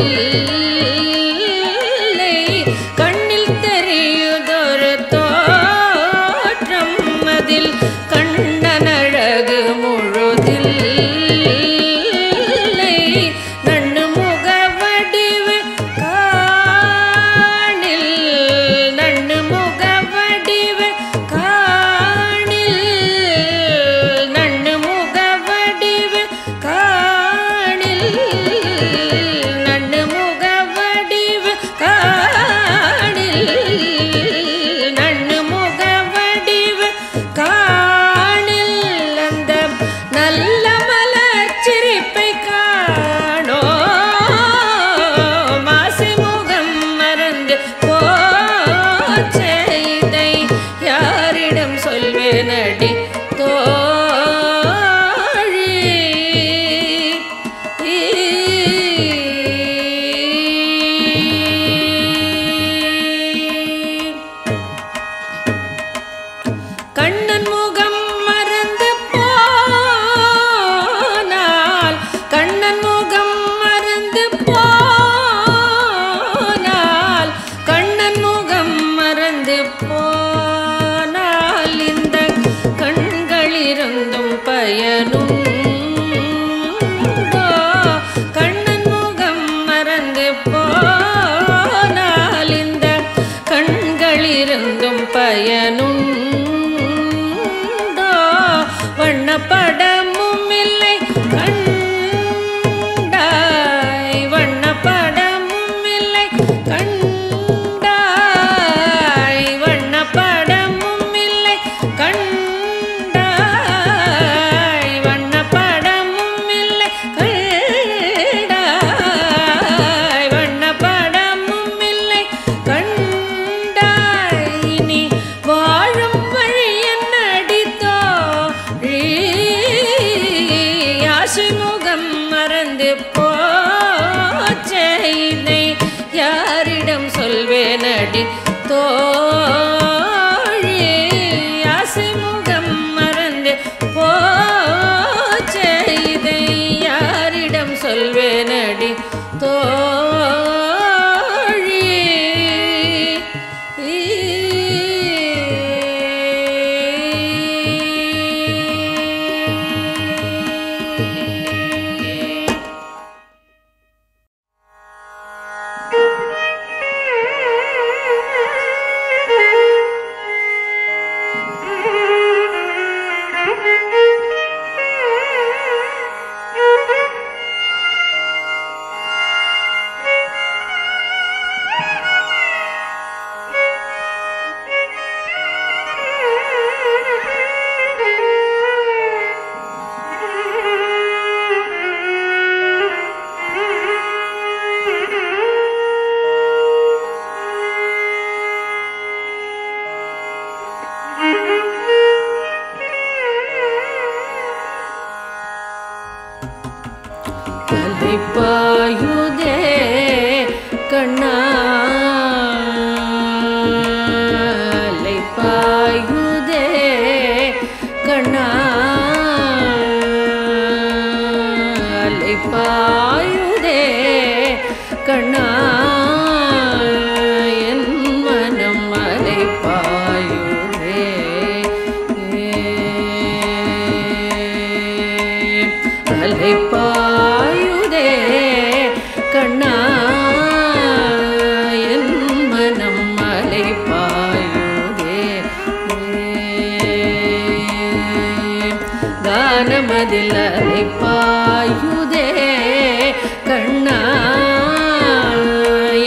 கண்ணில் தெரியுதொரு தோற்றம் அதில் கண்ணனழகு முழுதில்லை நண்ணு முகவடிவு காணில் நண்ணு முகவடிவு காணில் நண்ணு முகவடிவு காணில் நண்ணு முகவடிவு காணில் நண்ணு முகவடிவு காணில் அந்த நல்ல மலர் சிரிப்பை காணோ மாசை முகம் மறந்து போச்சே இதை யாரிடம் சொல்வேன் அடித்தோழி கண்ணன் முகம் மறந்து போனால் கண்ணன் முகம் மறந்து போனால் கண்ணன் முகம் மறந்து போனால் இந்த கண்களிருந்தும் பயனுண்டோ பயனுண்டோ வண்ணப்படமும் இல்லை கண்டாய் வண்ணப்படமும் இல்லை கண்டாய் வண்ணப்படமும் இல்லை கண்டாய் வண்ணப்படமும் இல்லை கண்டாய் வண்ணப்படமும் இல்லை கண்டாய் நீ வாழும் வழி என்னடித்தோ ஆசைமுகம் மறந்து போச்சே இதை யாரிடம் சொல்வேனடி தோழி ஆசைமுகம் மறந்து போச்சே இதை யாரிடம் சொல்வேனடி தோழி பாயுதே கண்ணாலை பாயுதே கண்ணாலை பாயுதே கண்ணா என் மனம் அலை பாயுதே அலை பாயுதே கண்ணா என் மனம் அலை பாயுதே கானமதில் அலை பாயுதே கண்ணா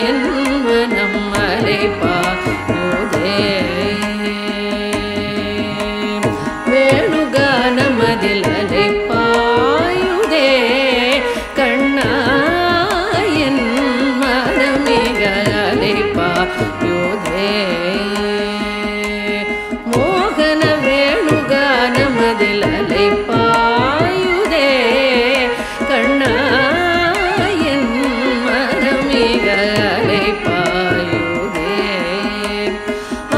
என் மனம் அலை பாயுதே வேணுகானமதில் அலை பாயுதே கண்ணா என் மனமிக அலை பாயுதே மோகன வேணுகானமதில் அலை பாயுதே கண்ணா என் மனமிக அலை பாயுதே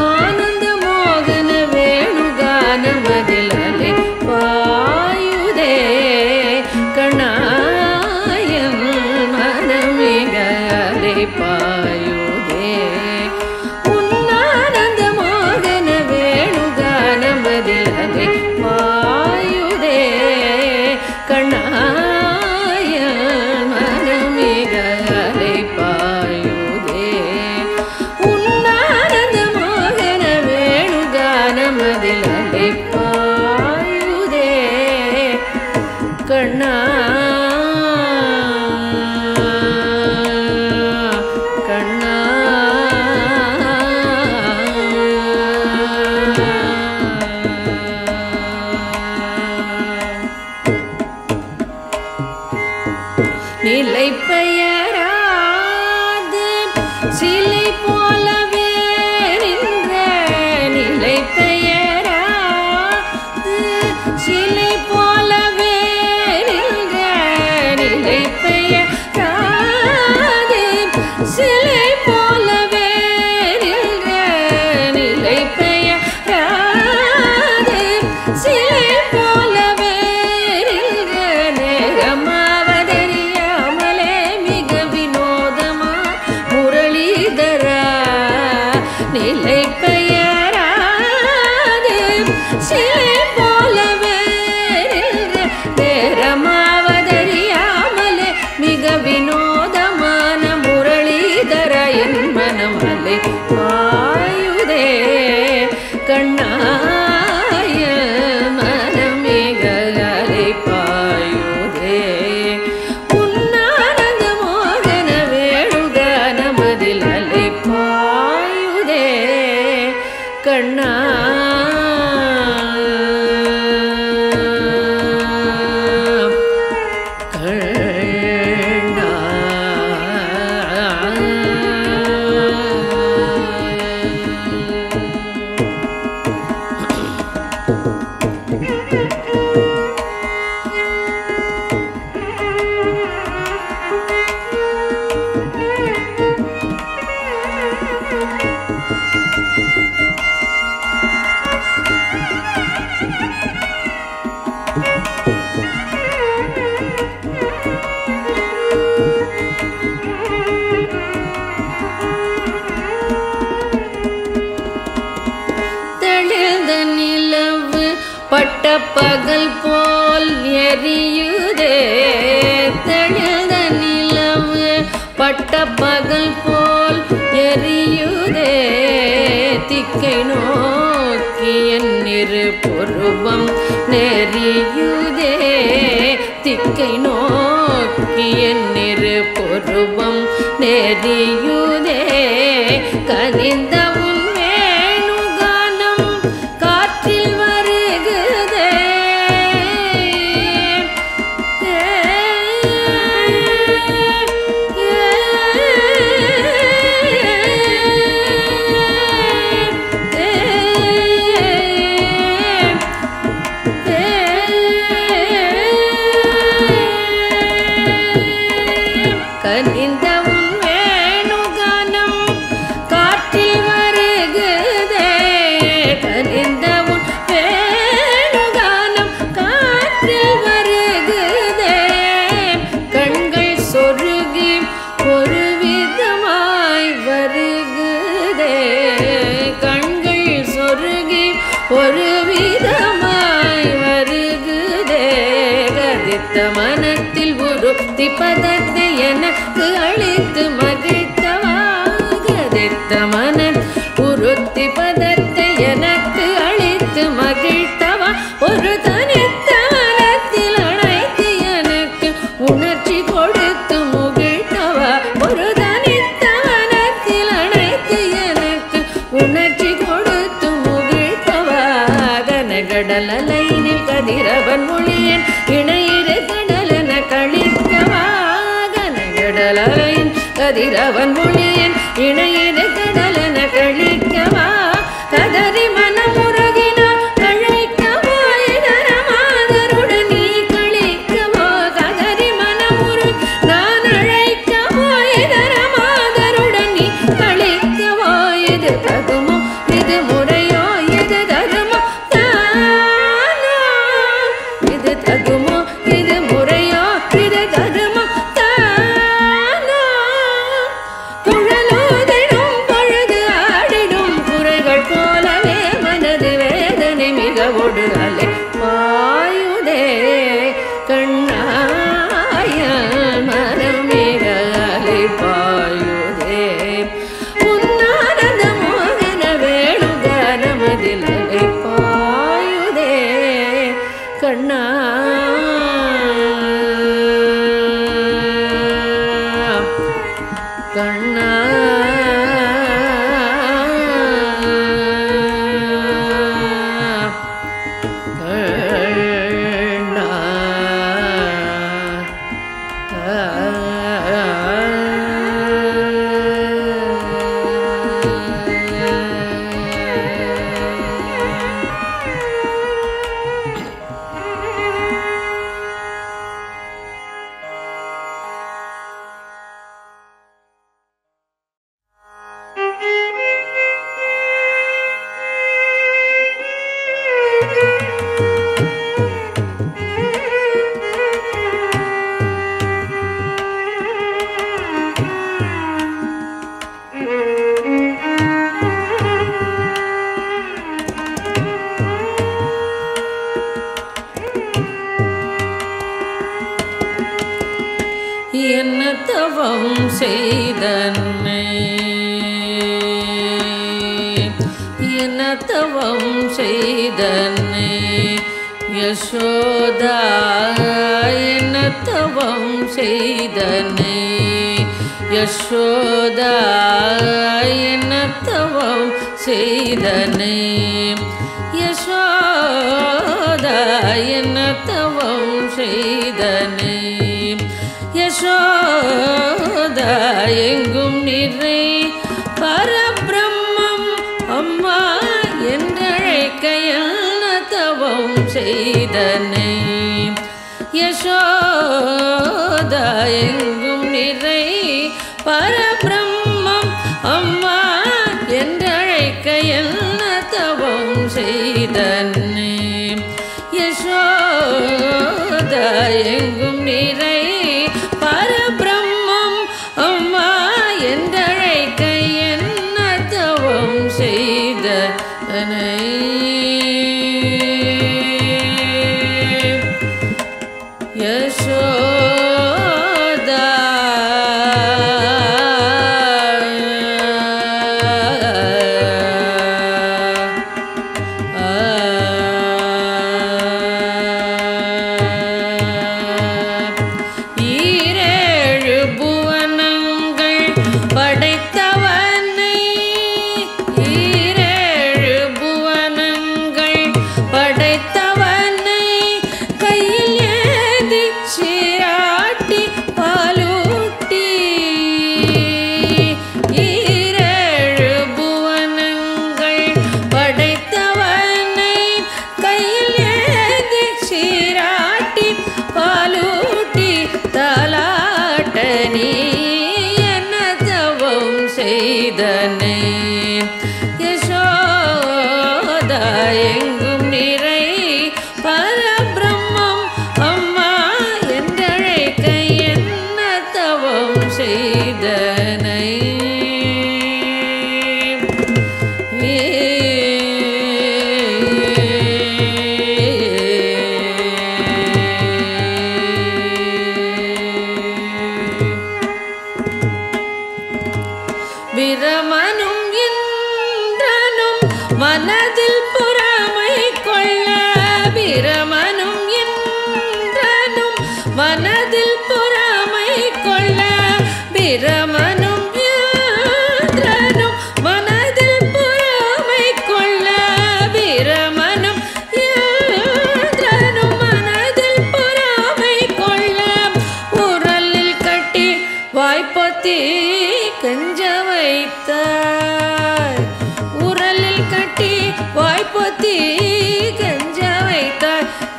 ஆனந்த மோகன வேணுகானமதில் அலை பாயுதே கண்ணா என் மனமிக அலை பாயுதே உன்னானந்த மோகன வேணுகானமதில் அலை பாயுதே கண்ணா என் மனமிக அலை பாயுதே உன்னானந்த மோகன வேணுகானமதில் அலை பாயுதே கண்ணா கண்ணா நிலை பெயராது சிலை போலவே நின்ற நிலை பெயராது சிலை போலவே நின்ற நிலை பெயராது சிலை போலவே நின்ற நிலை பெயராது சிலை போலவே நின்ற நேரமாவதறியாமலே மிக வினோதமா முரளிதரா நிலை பெயராது சிலை போலவே நின்ற நேரமாவதறியாமலே மிக வினோதமான முரளிதர என் மனமலை பாயுதே பகல் போல் எரியுதே தெளிந்த நிலவு பட்ட பகல் போல் எரியுதே திக்கை நோக்கி என் இரு புருவம் நெறியுதே திக்கை நோக்கி என் இரு புருவம் நெறியுதே கனிந்த உன் வேணுகானம் காற்றில் வருகுதே கனிந்த உன் வேணுகானம் காற்றில் வருகுதே கனிந்த உன் வேணுகானம் காற்றில் வருகுதே கண்கள் சொருகி ஒரு விதமாய் வருகுதே கண்கள் சொருகி ஒரு விதமாய் வருகுதே கதித்த மனத்தில் உருத்தி பதத்தை எனக்கு அளித்து மகிழ்த்தவா கதித்த மன உருத்தி பதத்தை எனக்கு அளித்து மகிழ்த்தவா ஒரு தனித்த மனத்தில் அழைத்து எனக்கு உணர்ச்சி கொடுத்து முகிழ்த்தவா ஒரு தனித்த மனத்தில் அழைத்து எனக்கு உணர்ச்சி கொடுத்து முகிழ்த்தவா கனகடல் அலைனில் கதிரவன் மொழியன் இணையிரு கடலென கழிக்கவா கனகடலையின் கதிரவன் மொழியன் இணையிரு கடலென கழிக்கவா கதறி மனமுருகினார் கழைக்கவா இதர மாதருடன் நீ கழிக்கவா கதறி மனமுரு நான் அழைக்கவா இதர மாதருடன் நீ கழிக்கவா இது தகுமோ இது முறையோ இது தகுமோ தானோ இது தகுமோ இது முறையோ இது தகுமோ தானோ குழலோதிடும் பொழுது ஆடிடும் குறைகள் போலவே மனது வேதனை மிகவோடு அலை பாயுதே கண்ணாய மனம் மிக அலை பாயுதே உன்னானந்த மோகன வேணுகானமதில் அலை பாயுதே கண்ணா கண்ணா கண்ணா என்ன தவம் செய்தன்னை என்ன தவம் செய்தன்னை யசோதா என்ன தவம் செய்தன்னை யசோதா என்ன தவம் செய்தன்னை யசோதா என்ன தவம் செய்தன்னை யசோதா எங்கும் நிறை பரபிரம்மம் அம்மா என்றழைக்க என்ன தவம் செய்தனை யசோதா எங்கும் நிறை பரபிரம்மம் அம்மா என்றழைக்க என்ன தவம் செய்தனை யசோதா எங்கும் நிறை பரபிரம்மம் அம்மா என்றழைக்க என்ன தவம் செய்தனை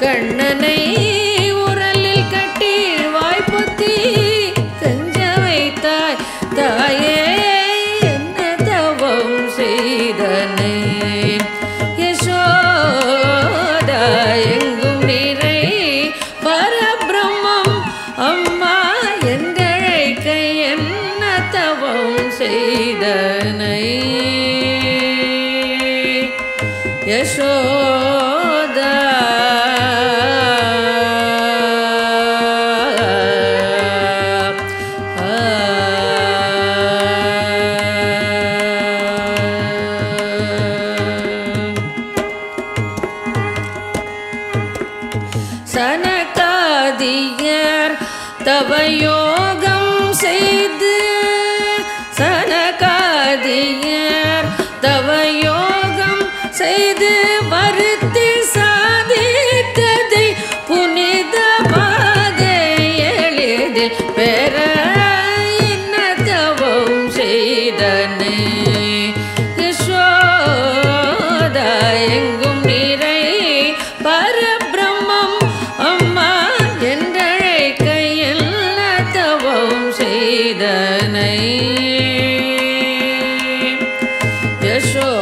கண்ணனை உரலில் கட்டி வாய்ப்புத்தி கஞ்ச வைத்தாய் தாயே என்ன தவம் செய்தனை யசோதா எங்கும் நிறை பரபிரம்மம் அம்மா எந்தழைக்க என்ன தவம் செய்தனை யசோதா சனகாதியர் தவயோகம் செய்து சனகாதியர் தவயோகம் செய்து வருத்தி சாதித்ததை புனிதமாக எளிதில் பெற என்ன தவம் செய்தனை யசோதா எங்கும் நிறை பரபிரம்மம் அம்மா என்றழைக்க என்ன தவம் செய்தனை யசோதா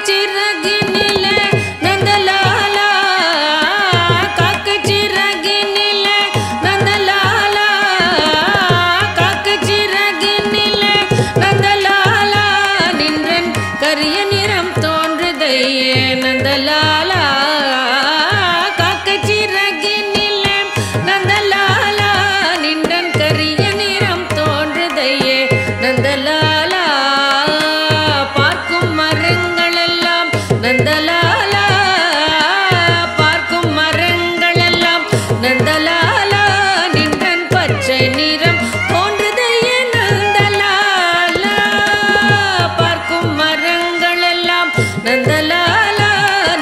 காக்கச்சிறகினிலே நந்தலாலா காக்கச்சிறகினிலே நந்தலாலா காக்கச்சிறகினிலே நந்தலாலா நின்றன் கரிய நிறம் தோன்றுதையே நந்தலாலா காக்கச்சிறகினிலே நந்தலாலா நின்றன் கரிய நிறம் தோன்றுதையே நந்தலாலா பார்க்கும் மரங்களெல்லாம் நந்தலாலா பார்க்கும் மரங்களெல்லாம் நந்தலாலா நின்றன் பச்சை நிறம் தோன்றுதையே நந்தலாலா பார்க்கும் மரங்களெல்லாம் நந்தலாலா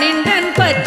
நின்றன் பச்சை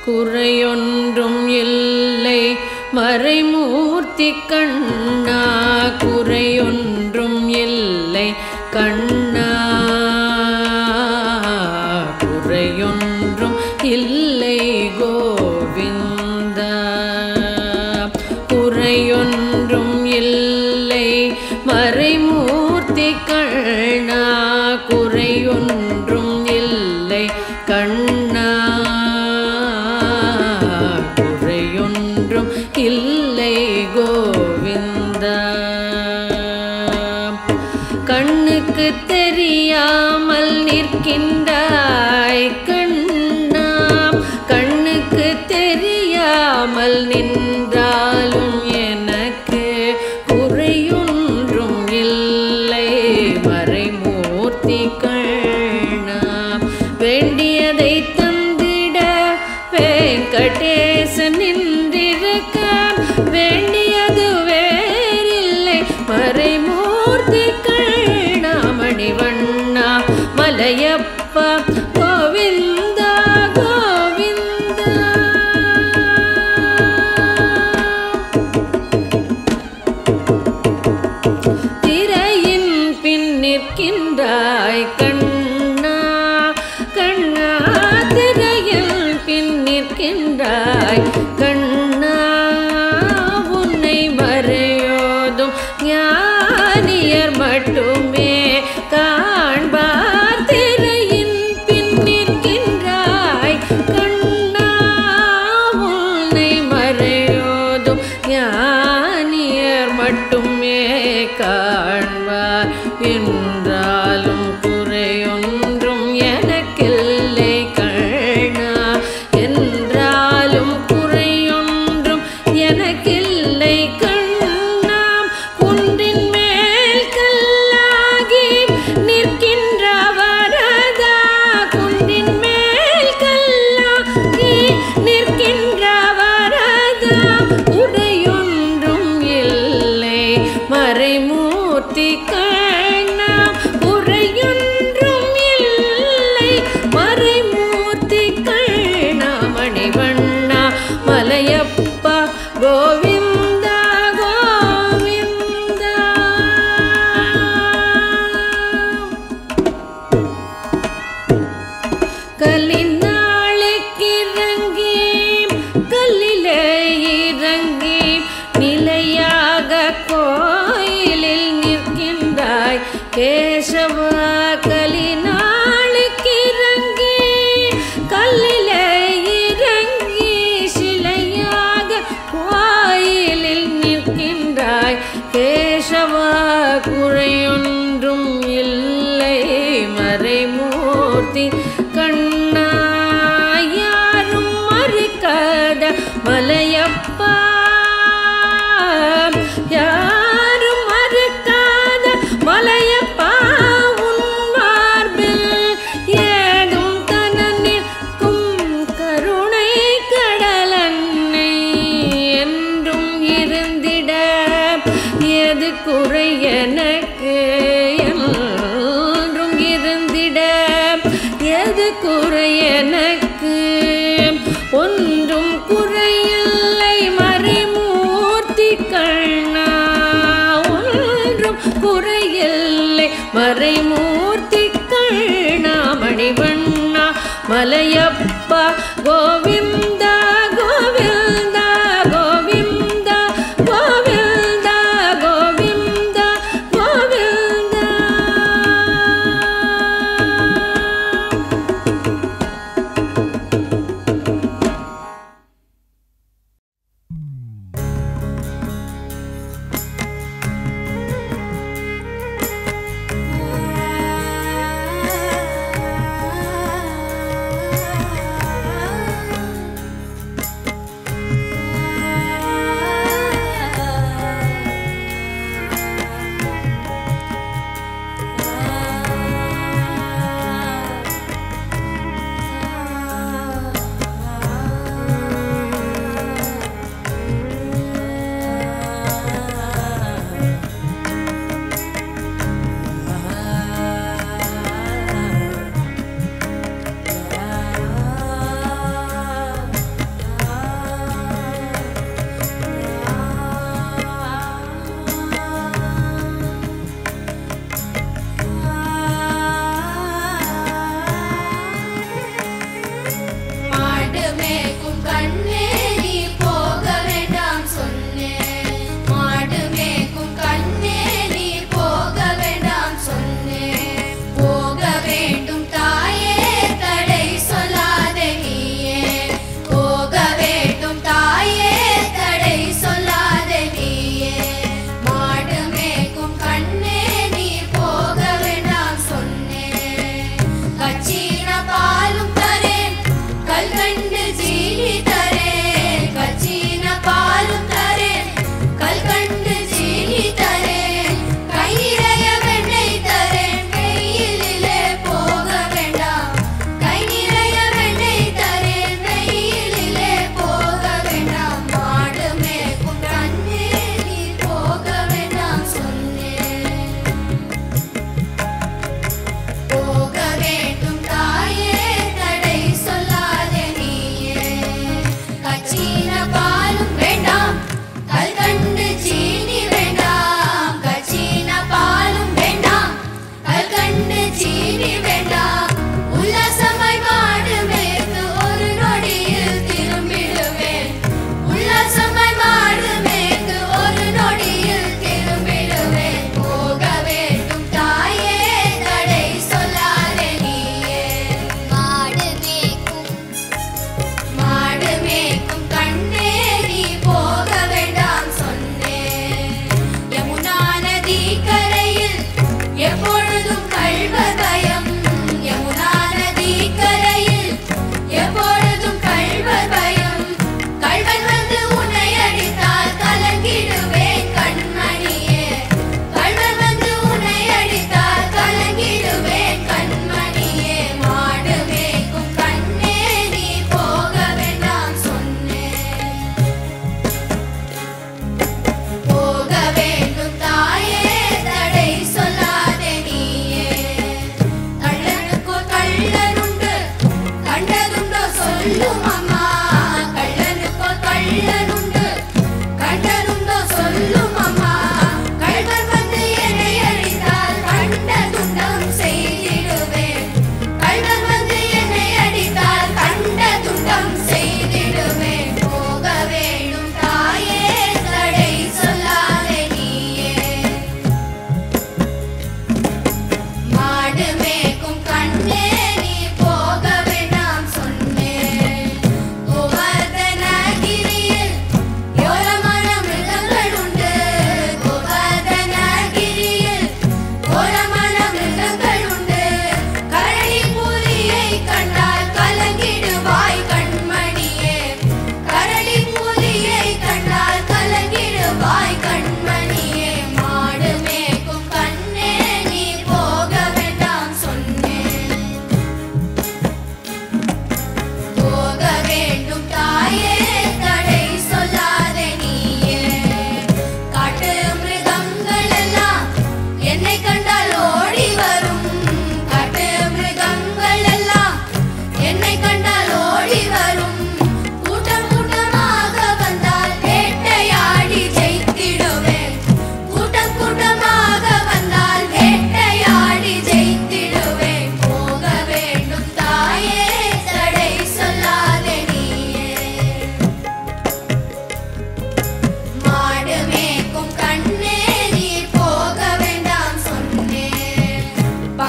குறையொன்றும் இல்லை மறைமூர்த்தி கண்ணா, குறையொன்றும் இல்லை கண்ணா, குறையொன்றும் இல்லை கோவிந்தா, குறையொன்றும் இல்லை மறைமூர்த்தி கண்ணா, குறையொன்றும் இல்லை கண்ணா, குறையொன்றும் இல்லை கோவிந்தா. கண்ணுக்கு தெரியாமல் நிற்கின்றாய் கண்ணா, கண்ணுக்கு தெரியாமல் நின்றாலும் எனக்கு குறையொன்றும் இல்லை மறைமூர்த்தி கண்ணா. வேண்டியதை தந்திட வெங்கடேசன் நின்றிருக்க, வேண்டியது வேறில்லை மறைமூர்த்தி கண்ணா. மணிவண்ணா மலையப்பா கோவிந்தா கோவிந்தா. திரையின் பின் நிற்கின்றாய் கண்ணா, கண்ணா திரையின் பின் நிற்கின்றாய் கண்ணா. உன்னை மறையோதும் ஞானியர் மட்டுமே காண்பார். திரையின் பின் நிற்கின்றாய் கண்ணா, உன்னை மறையோதும் ஞானியர் மட்டுமே காண்பார். என்றாலும் குறையொன்றும் எனக்கில்லை கண்ணா, என்றாலும் குறையொன்றும் எனக்கில்லை கண்ணா. குன்றின் மேல் கல்லாகி நிற்கின்ற வரதா, குன்றின் மேல் கல்லாகி நிற்கின்ற வரதா. உடையொன்றும் இல்லை மறைமூர்த்தி கண்ணா, குறையொன்றும் கலினாளுக்கிறங்கி கல்லிலே இறங்கி சிலையாக கோயிலில் நிற்கின்றாய் கேசவா குறையொன்றும் இல்லை மறைமூர்த்தி கண்ணா யாரும் மறுக்காத மலையப்பா யாரும் மறுக்காத மலையப்பா உன் மார்பில் ஏதும் தன நிற்கும் கருணை கடலன்னை என்றும் இருந்திட எது குறை எனக்கு என்றும் இருந்திட எது குறை எனக்கு ஒன்றும் குறையில்லை மறைமூர்த்தி கண்ணா ஒன்றும் குறையில்லை மறைமூர்த்தி கண்ணா மணிவண்ணா மலையப்பா கோவிந்தா கோவிந்தா கோவிந்தா கோவிந்தா கோவிந்தா கோவிந்தா.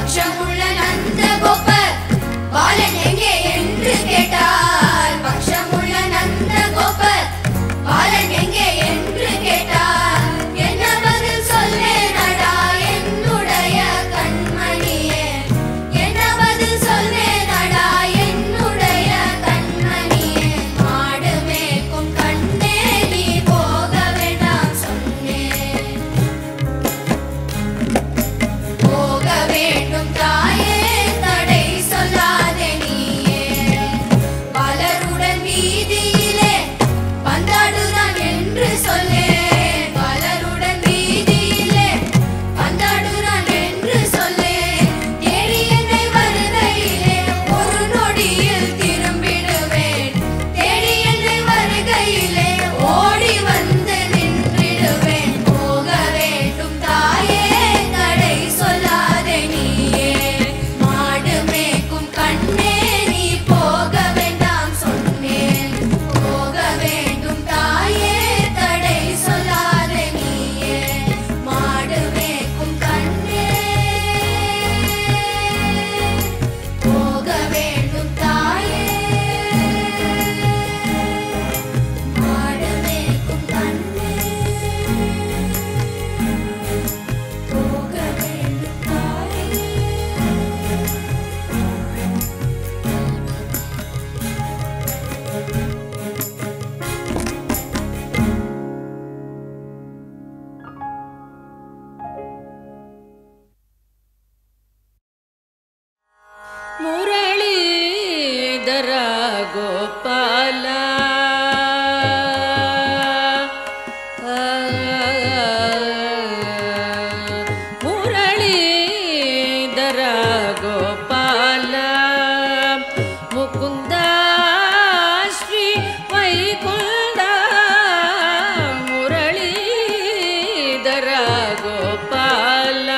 பக்ஷமுள்ள நந்த கோபர் பாலன் எங்கே என்று கேட்டார். பக்ஷமுள்ள நந்த கோபர் பாலன் எங்கே என்று கேட்டார். என்ன பதில் சொல்லேனடா என்னுடைய கண்மணியே, என்ன பதில் சொல்லேனடா என்னுடைய கண்மணியே. மாடு மேய்க்கும் கண்ணே நீ போக வேண்டாம் சொன்னேன், போக வேண்டும் தாயே தடை சொல்லாதே நீயே. பலருடன் வீதியிலே பந்தாடுறான் என்று சொல்லேன், பலருடன் வீதியிலே பந்தாடுறான் என்று சொல்லேன். தேடி என்னை வருகையிலே ஒரு நொடியில் திரும்பிடுவேன், தேடி என்னை வருகையிலே ஓடி வந்து நின்றிடுவேன். போக வேண்டும் தாயே தடை சொல்லாதே நீயே. மாடு மேய்க்கும் கண்ணே நீ போக வேண்டாம் சொன்னேன், போக வேண்டும் தாயே தடை சொல்லாதே நீயே. மாடு மேய்க்கும் கண்ணே போக வேண்டும் தாயே, மாடு மேய்க்கும் கண்ணே போக வேண்டும் தாயே. ಮುರಳೀಧರ ಗೋಪಾಲ ಮುರಳೀಧರ ಗೋಪಾಲ ಮುಕುಂದ ಶ್ರೀ ವೈಕುಂಠ ಮುರಳೀಧರ ಗೋಪಾಲ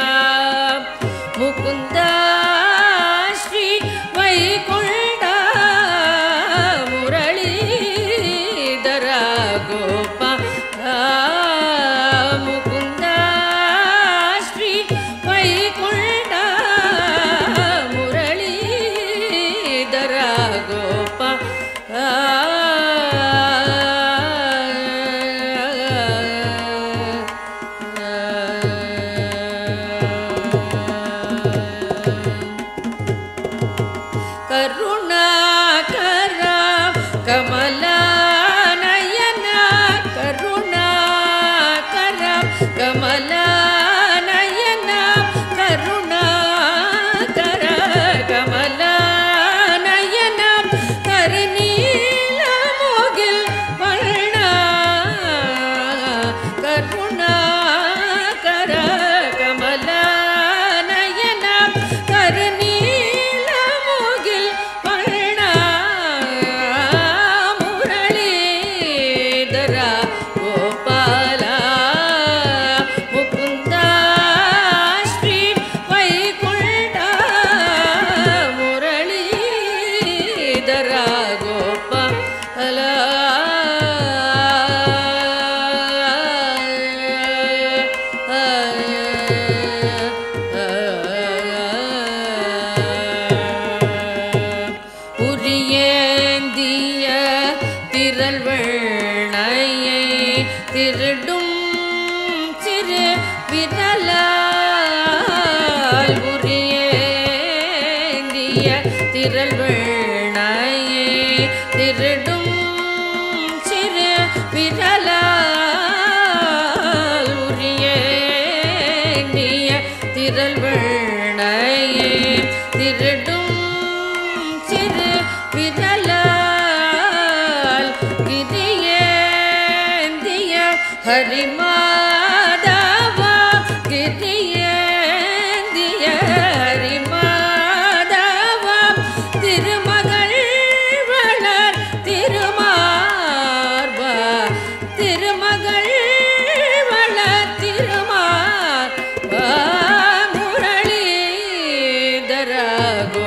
ಮುಕುಂದ ಶ್ರೀ ವೈಕುಂಠ ಮುರಳೀಧರ ಗೋಪಾಲ ಮುಕುಂದ ಶ್ರೀ ವೈಕುಂಠ ಮುರಳೀಧರ ಗೋಪಾಲ ಕರುಣಾಕರ ಕಮಲ ನಯನ ಕರುಣಾಕರ ಕಮಲ ನಯನ ಕರುಣಾಕರ ಕಮಲ ನಯನ ಕರಿನೀಲ ಮುಗಿಲ್ ವರ್ಣ ಕರುಣಾಕರ ಕಮಲ ನಯನ ಕರಿನೀಲ ಮುಗಿಲ್ ವರ್ಣ ಮುರಳೀಧರ ಗೋಪಾಲ ಮುಕುಂದ ಶ್ರೀ ವೈಕುಂಠ ಮುರಳೀಧರ ಗೋಪಾಲ உரியேந்திய திரள் வெள்ளையை திருடும் சிறு விரலால் உரியேந்திய திரள் வெள்ளையை திருடும் சிறு விரலால் உரியேந்திய திரள் வெள்ளையை திருடும் சிறு விரலால் கிரியேந்திய ஹரிமாதவா கிரியேந்திய ஹரிமாதவா திருமகள் வளர் திருமார்பா திருமகள் வளர் திருமார்பா முரளீதர கோ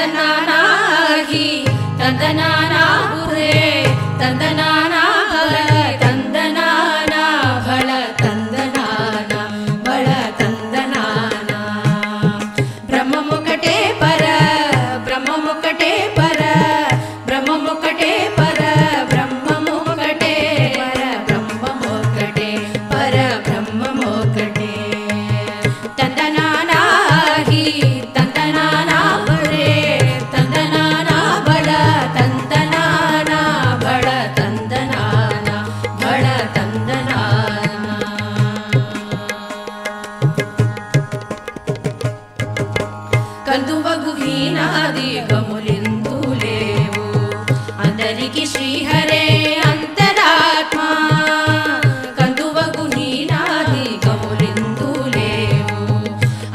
ತಂದನಾನಾಹಿ ತಂದನಾನಾಹುರೇ ತಂದನಾನಾ ಬಳ ತಂದನಾನ ಬಳ ತಂದನಾನ ಬಳ ತಂದನಾನ ಬ್ರಹ್ಮ ಮುಕಟೆ ಪರ ಬ್ರಹ್ಮ ಮುಕಟೆ ಪರ ಬ್ರಹ್ಮ ಮುಕಟೆ ಪರ ಬ್ರಹ್ಮ ಮುಕಟೆ ಪರ ಬ್ರಹ್ಮ ಮುಕಟೆ ಪರ ಬ್ರಹ್ಮ ಮುಕಟೆ ತಂದನಾನಾಹಿ ತಂದನಾನಾ ಬಳೆ ತಂದನಾನಾ ಬಳ ತಂದನಾನ ಬಳ ತಂದನಾನ ಬಳ ತಂದನಾನ కందువగు హీనాది గములిందు లేవు అందరికి శ్రీహరే అంతరాత్మ కందువగు హీనాది గములిందు లేవు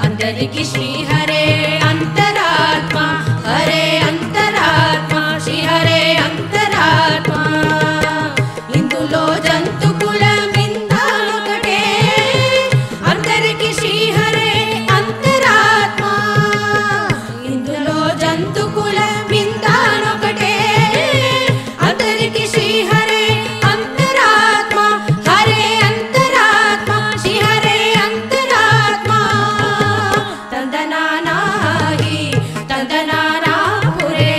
అందరికి శ్రీహరే అంతరాత్మ హరే అంతరాత్మ శ్రీహరే అంతరాత్మ ఇందులో జంతు కులమిందాలొకటే అందరికి శ్రీహరే అంతరాత్మ ఇందులో జంతు కులమిందాలొకటే అందరికి శ్రీహరే అంతరాత్మ హరే అంతరాత్మ శ్రీహరే అంతరాత్మ తందనానాహి తందనానా పురే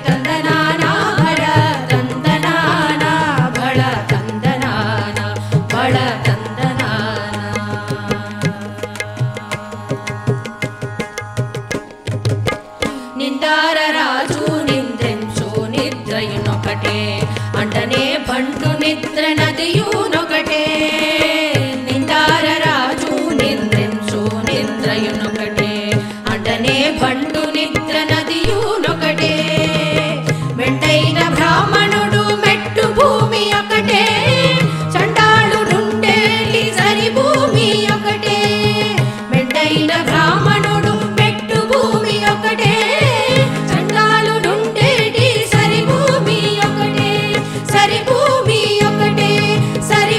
తందనానా బళ తందనానా బళ తందనానా బళ తందనానా నిందార రాజు నింద్రెంచు నిద్రయునొకటే అంటనే బంటు నిద్ర నదియునొకటే నిందార రాజు నింద్రెంచు నిద్రయునొకటే అంటనే బంటు నిద్ర నదియునొకటే మెంటైన బ్రాహ్మణుడు మెట్టు భూమి ఒకటే చండాళుడుండేటి సరి భూమి ఒకటే మెంటైన బ్రాహ్మణుడు మెట్టు భూమి ఒకటే చండాళుడుండేటి సరి భూమి ఒకటే సరి భూమి ఒకటే సరి